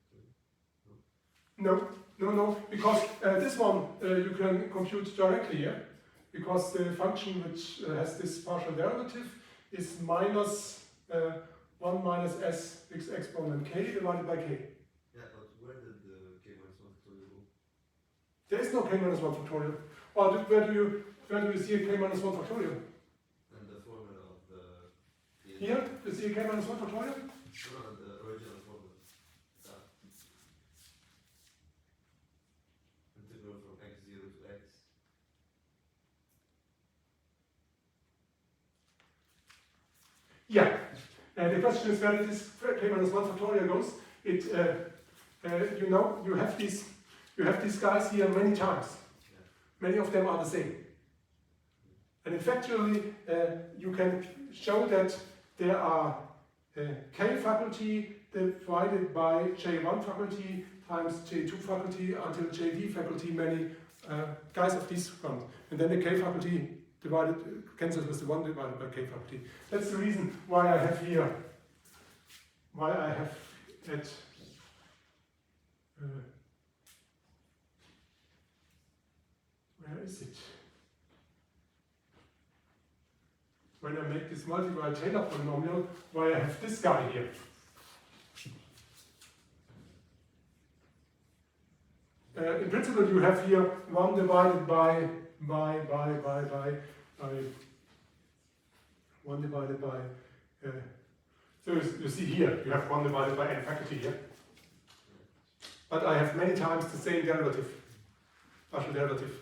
[SPEAKER 3] factorial.
[SPEAKER 1] No, because this one you can compute directly here, because the function which has this partial derivative is minus 1 minus s x exponent k divided by k.
[SPEAKER 3] Yeah, but where did the k minus 1 factorial go?
[SPEAKER 1] There is no k minus 1 factorial. Or where do you see a k minus 1 factorial?
[SPEAKER 3] And the formula of the
[SPEAKER 1] Here, you see a k minus 1 factorial?
[SPEAKER 3] No, the original formula. That. Integral from x0 to x.
[SPEAKER 1] Yeah. The question is where this k minus 1 factorial goes. It, you know, you have these guys here many times.
[SPEAKER 3] Yeah.
[SPEAKER 1] Many of them are the same. And in factorially, you can show that there are k faculty divided by j1 faculty times j2 faculty until jd faculty, many guys of these ones. And then the k faculty divided cancels with the 1 divided by k faculty. That's the reason why I have here, at where is it? When I make this multiply Taylor polynomial, why I have this guy here. In principle, you have here 1 divided by 1 divided by, so you see here, you have 1 divided by n faculty here. But I have many times the same derivative, partial derivative.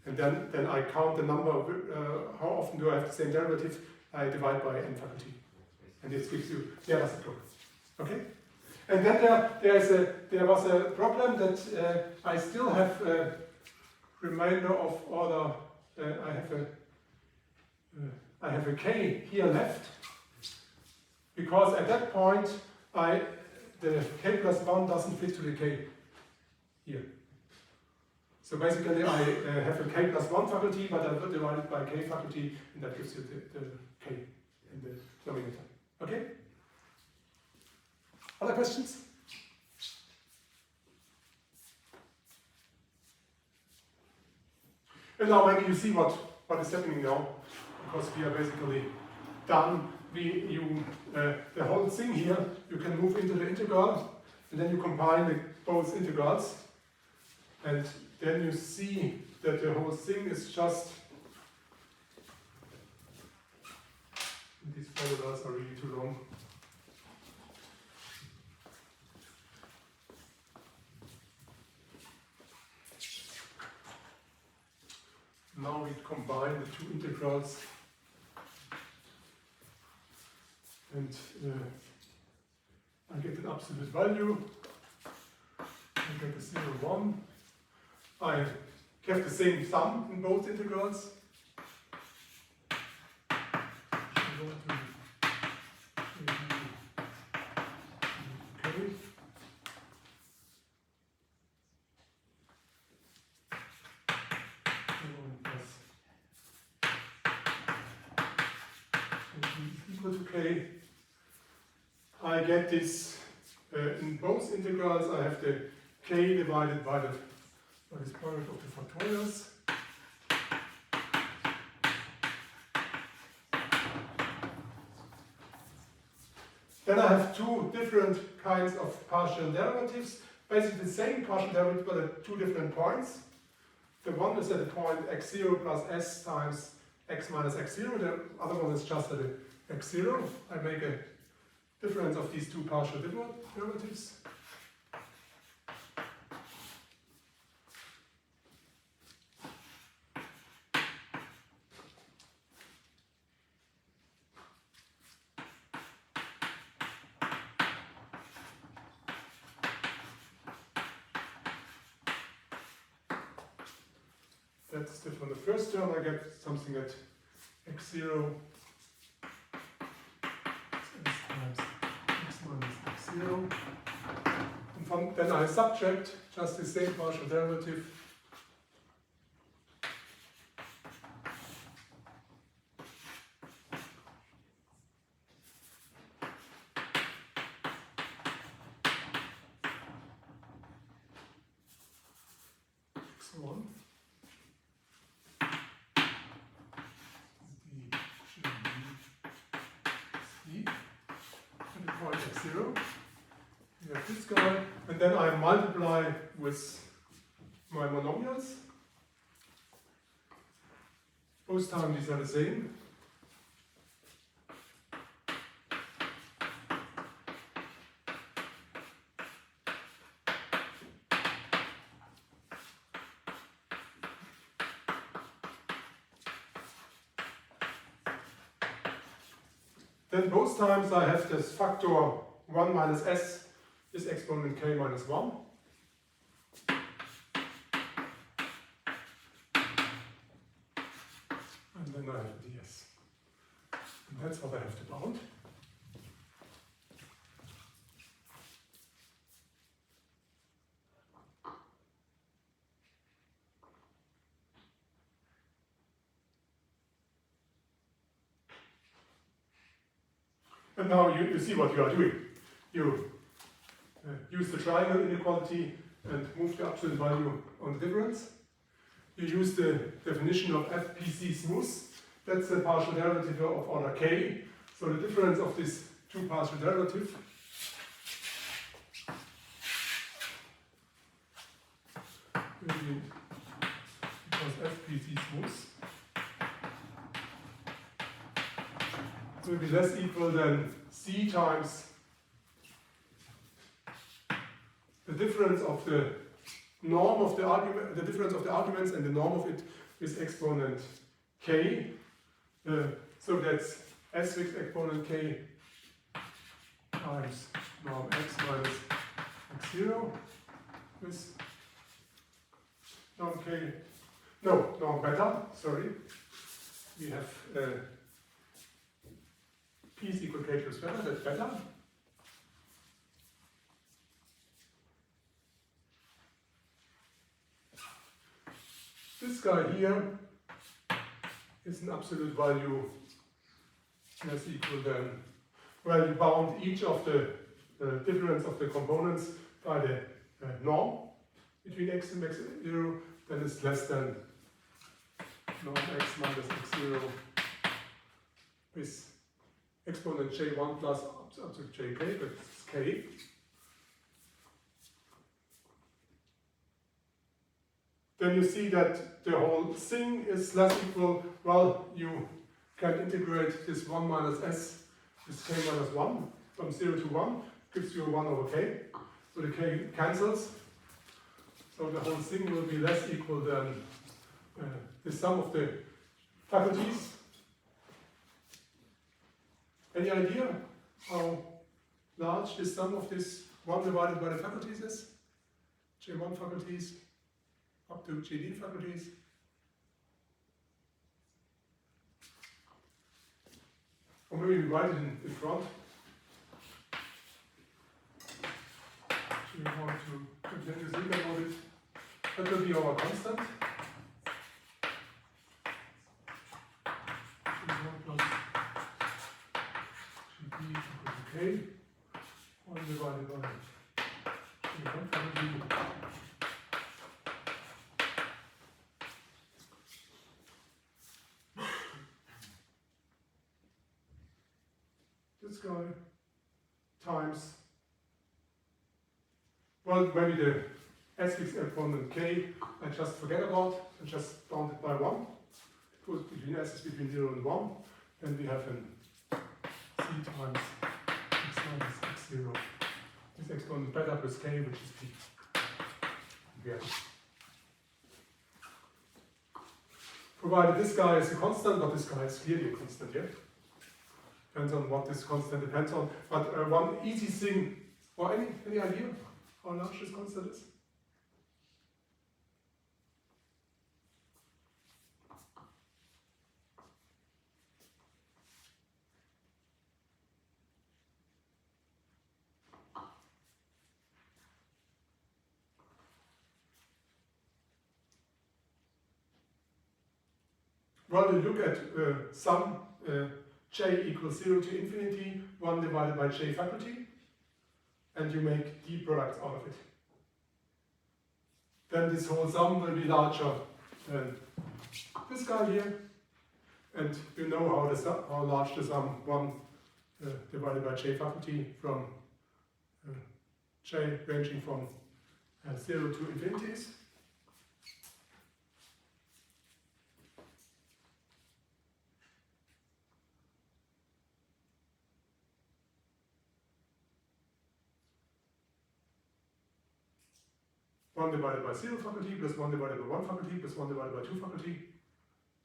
[SPEAKER 1] And then I count the number, how often do I have the same derivative, I divide by n faculty. And this gives you the reciprocal. Okay? And then there was a problem that I still have a remainder of order, I have a k here left, because at that point the k plus 1 doesn't fit to the k here. So basically I have a k plus 1 faculty, but I divide it by k faculty, and that gives you the k in the denominator. Okay? Other questions? And now maybe you see what is happening now, because we are basically done. The whole thing here, you can move into the integral, and then you combine both integrals, and then you see that the whole thing is just, these formulas are really too long. Now we combine the two integrals, and I get an absolute value, I get a 0, 1. I have the same sum in both integrals. Okay. Equal to k. I get this in both integrals. I have the k divided by the product of the factorials. Then I have two different kinds of partial derivatives, basically the same partial derivative but at two different points. The one is at the point x0 plus s times x minus x0, the other one is just at x0. I make a difference of these two partial derivatives. That's different. The first term I get something at x0 times 0. And then I subtract just the same partial derivative. x1. And the point x0. We have this guy, and then I multiply with my monomials. Both times these are the same. Then both times I have this factor 1 minus s is exponent k minus 1. And then I have ds. And that's what I have to bound. And now you see what you are doing. You use the triangle inequality and move the absolute value on the difference. You use the definition of FPC smooth. That's the partial derivative of order k. So the difference of these two partial derivatives will be, because FPC smooth will be less equal than c times the difference of the norm of the argument, the difference of the arguments and the norm of it is exponent k. So that's s fixed exponent k times norm x minus x0 with norm k, no, norm beta, sorry. We have p is equal k plus beta, that's beta. This guy here is an absolute value less equal than, well, you bound each of the difference of the components by the norm between x and x0, then it's less than norm x minus x0 with exponent j1 plus absolute jk, but it's k. Then you see that the whole thing is less equal. Well, you can integrate this 1 minus s with k minus 1 from 0 to 1, gives you 1 over k. So the k cancels. So the whole thing will be less equal than the sum of the faculties. Any idea how large the sum of this 1 divided by the faculties is? J1 faculties up to JD faculties. Or maybe we write it in front. Do we want to continue to think about it? That will be our constant. J1 plus JD equal to K. 1 divided by J1 faculty. This guy times, well, maybe the s fixed exponent k, I just forget about, I just bound it by 1. Goes between s is between 0 and 1. Then we have an c times x minus x0. This exponent beta plus k, which is p. Again. Provided this guy is a constant, but this guy is clearly a constant here. Depends on what this constant depends on. But one easy thing, or any idea how large this constant is? Well, you look at sum j equals 0 to infinity, 1 divided by j faculty, and you make d products out of it. Then this whole sum will be larger than this guy here, and you know how large the sum 1 divided by j faculty from j ranging from 0 to infinity is. One divided by 0 faculty plus 1 divided by 1 faculty plus 1 divided by 2 faculty.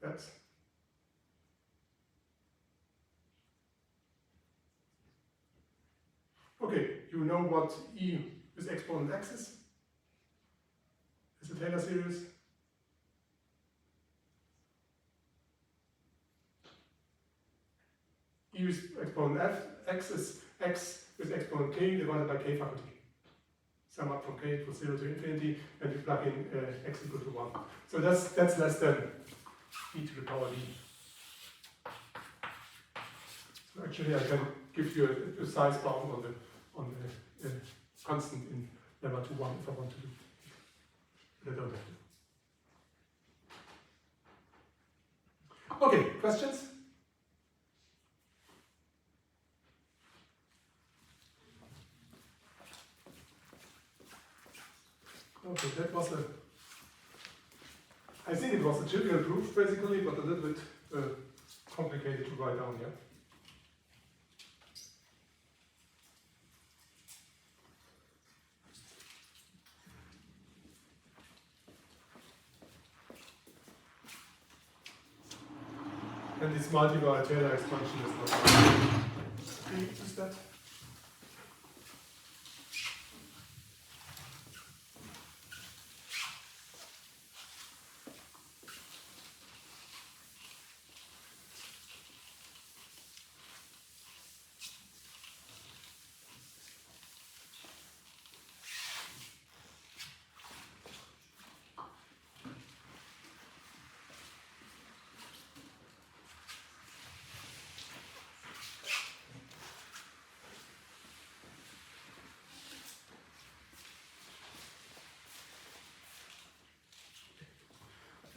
[SPEAKER 1] That's okay. You know what E with exponent x is? Is the Taylor series? E with exponent f, x is x with exponent k divided by k faculty. Sum up from k equals 0 to infinity, and you plug in x equal to 1. So that's less than e to the power d. So actually I can give you a size bound on the constant in lemma to 1 if I want to do it. But I don't have to. Okay, questions? Okay, that was I think it was a trivial proof basically, but a little bit complicated to write down here. And this multivariate Taylor expansion is not okay, is that?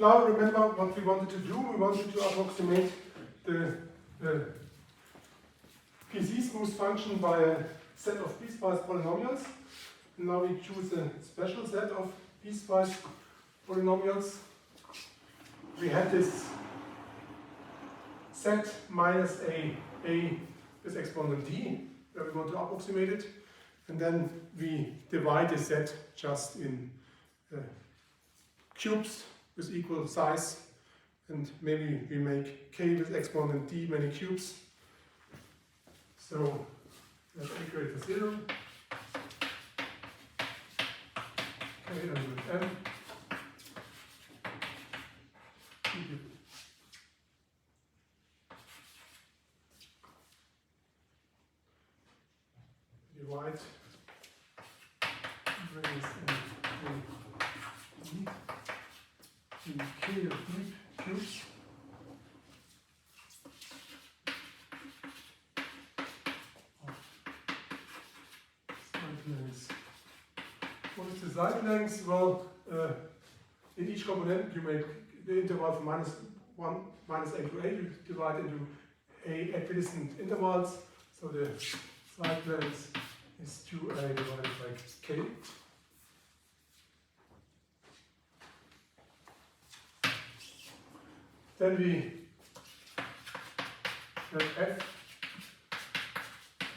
[SPEAKER 1] Now remember what we wanted to do. We wanted to approximate the PC smooth function by a set of piecewise polynomials. And now we choose a special set of piecewise polynomials. We had this set minus a with exponent d, where we want to approximate it. And then we divide the set just in cubes with equal size, and maybe we make k with exponent d many cubes. So let a greater than 0, k and with n. Divide raise in k of cubes. Side length. What is the side length? Well, in each component you make the interval from minus a to a. You divide into a equidistant intervals. So the side length is 2a divided by k. Then we let f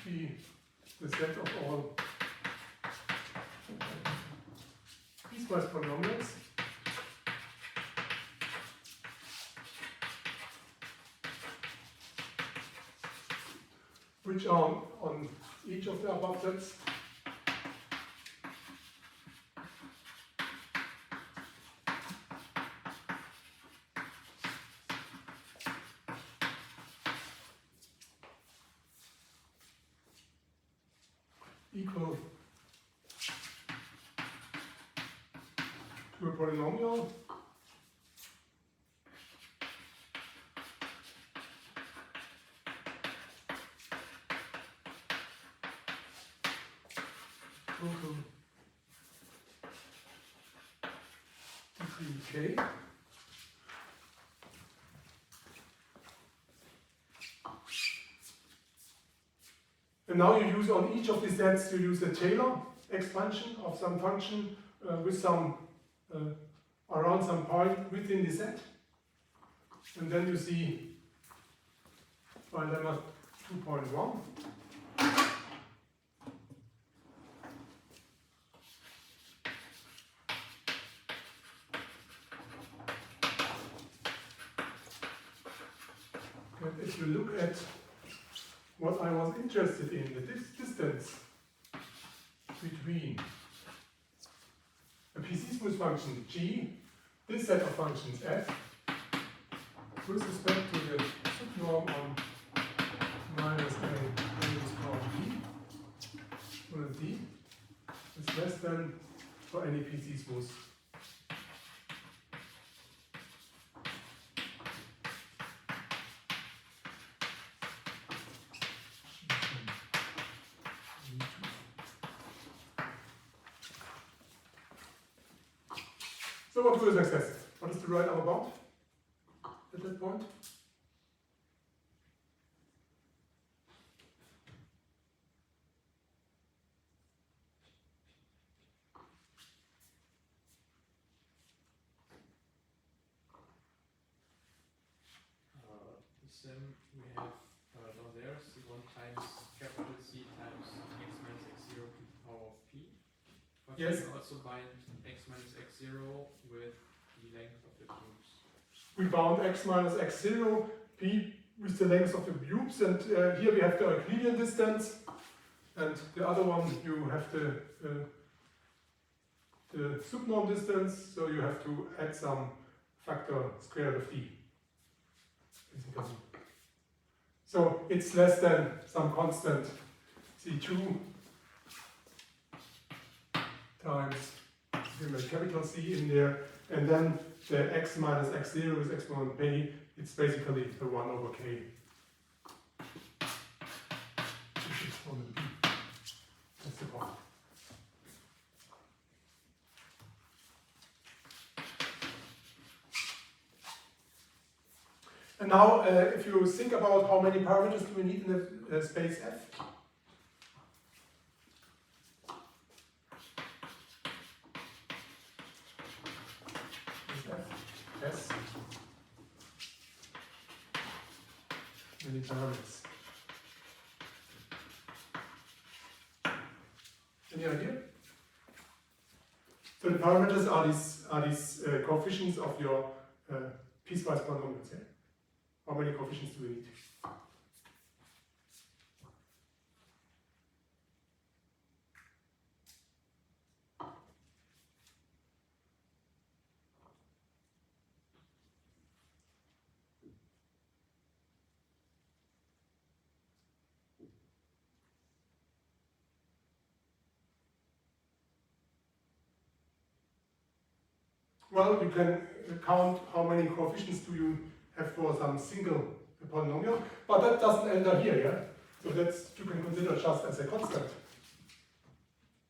[SPEAKER 1] be the set of all piecewise polynomials. Which are on each of the above sets. Equal to a polynomial total degree k. And now you use on each of these sets, you use a Taylor expansion of some function with some around some point within the set. And then you see by lemma 2.1. And if you look at what I was interested in, the distance between a PC smooth function G, this set of functions F, with respect to the subnorm on minus a raised power b, where d is less than for any PC smooth. So what will success? What is the right upper bound at that point?
[SPEAKER 2] The sum we have down there is 1 times capital C times x minus x0 to the power of p. But
[SPEAKER 1] Yes.
[SPEAKER 2] we can also bind x minus x0 with the length of the cubes.
[SPEAKER 1] We bound x minus x0, p with the length of the cubes, and here we have the Euclidean distance, and the other one you have the subnorm distance, so you have to add some factor square root of d. Basically. So it's less than some constant c2 times, you make capital C in there, and then the x minus x0 is exponent p, it's basically the 1 over k. Which is exponent p. That's the point. And now, if you think about how many parameters do we need in the space F? S. Many parameters. Any idea? So the parameters are these coefficients of your piecewise polynomials. Yeah? How many coefficients do we need? Well, you can count how many coefficients do you have for some single polynomial, but that doesn't enter here, yeah? So that's you can consider just as a constant.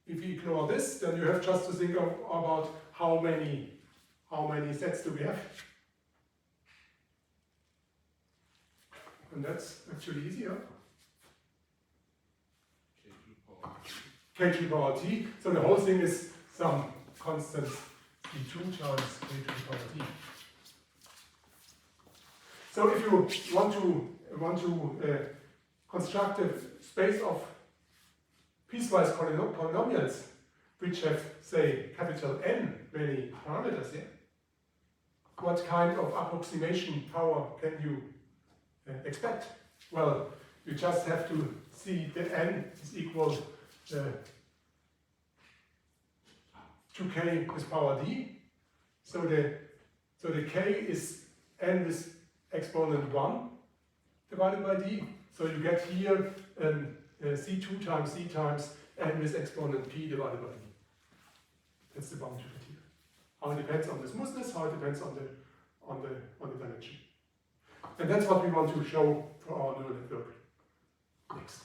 [SPEAKER 1] If you ignore this, then you have just to think about how many sets do we have. And that's actually easier. K to the power t. So the whole thing is some constant c2 times k to the power t. So if you want to construct a space of piecewise polynomials which have, say, capital N many parameters here, what kind of approximation power can you expect? Well, you just have to see that N is equal to k with power d. So the k is N with exponent 1 divided by d. So you get here c2 times c times N with exponent p divided by d. That's the boundary here. How it depends on the smoothness, how it depends on the dimension. And that's what we want to show for our neural network next.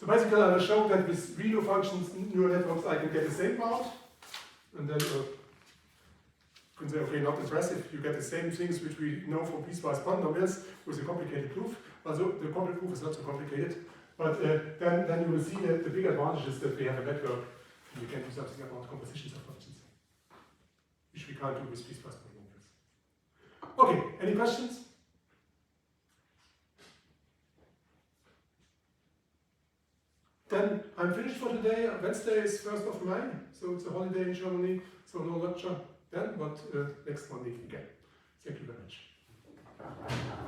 [SPEAKER 1] So basically I will show that with ReLU functions, neural networks, I can get the same part. And then you can say, okay, not impressive, you get the same things which we know from piecewise polynomials with a complicated proof. Also, the complicated proof is not so complicated. But then you will see that the big advantage is that we have a network and we can do something about compositions of functions, which we can't do with piecewise polynomials. Okay, any questions? Then I'm finished for today. Wednesday is 1st of May, so it's a holiday in Germany, so no lecture then, but next Monday again. Thank you very much.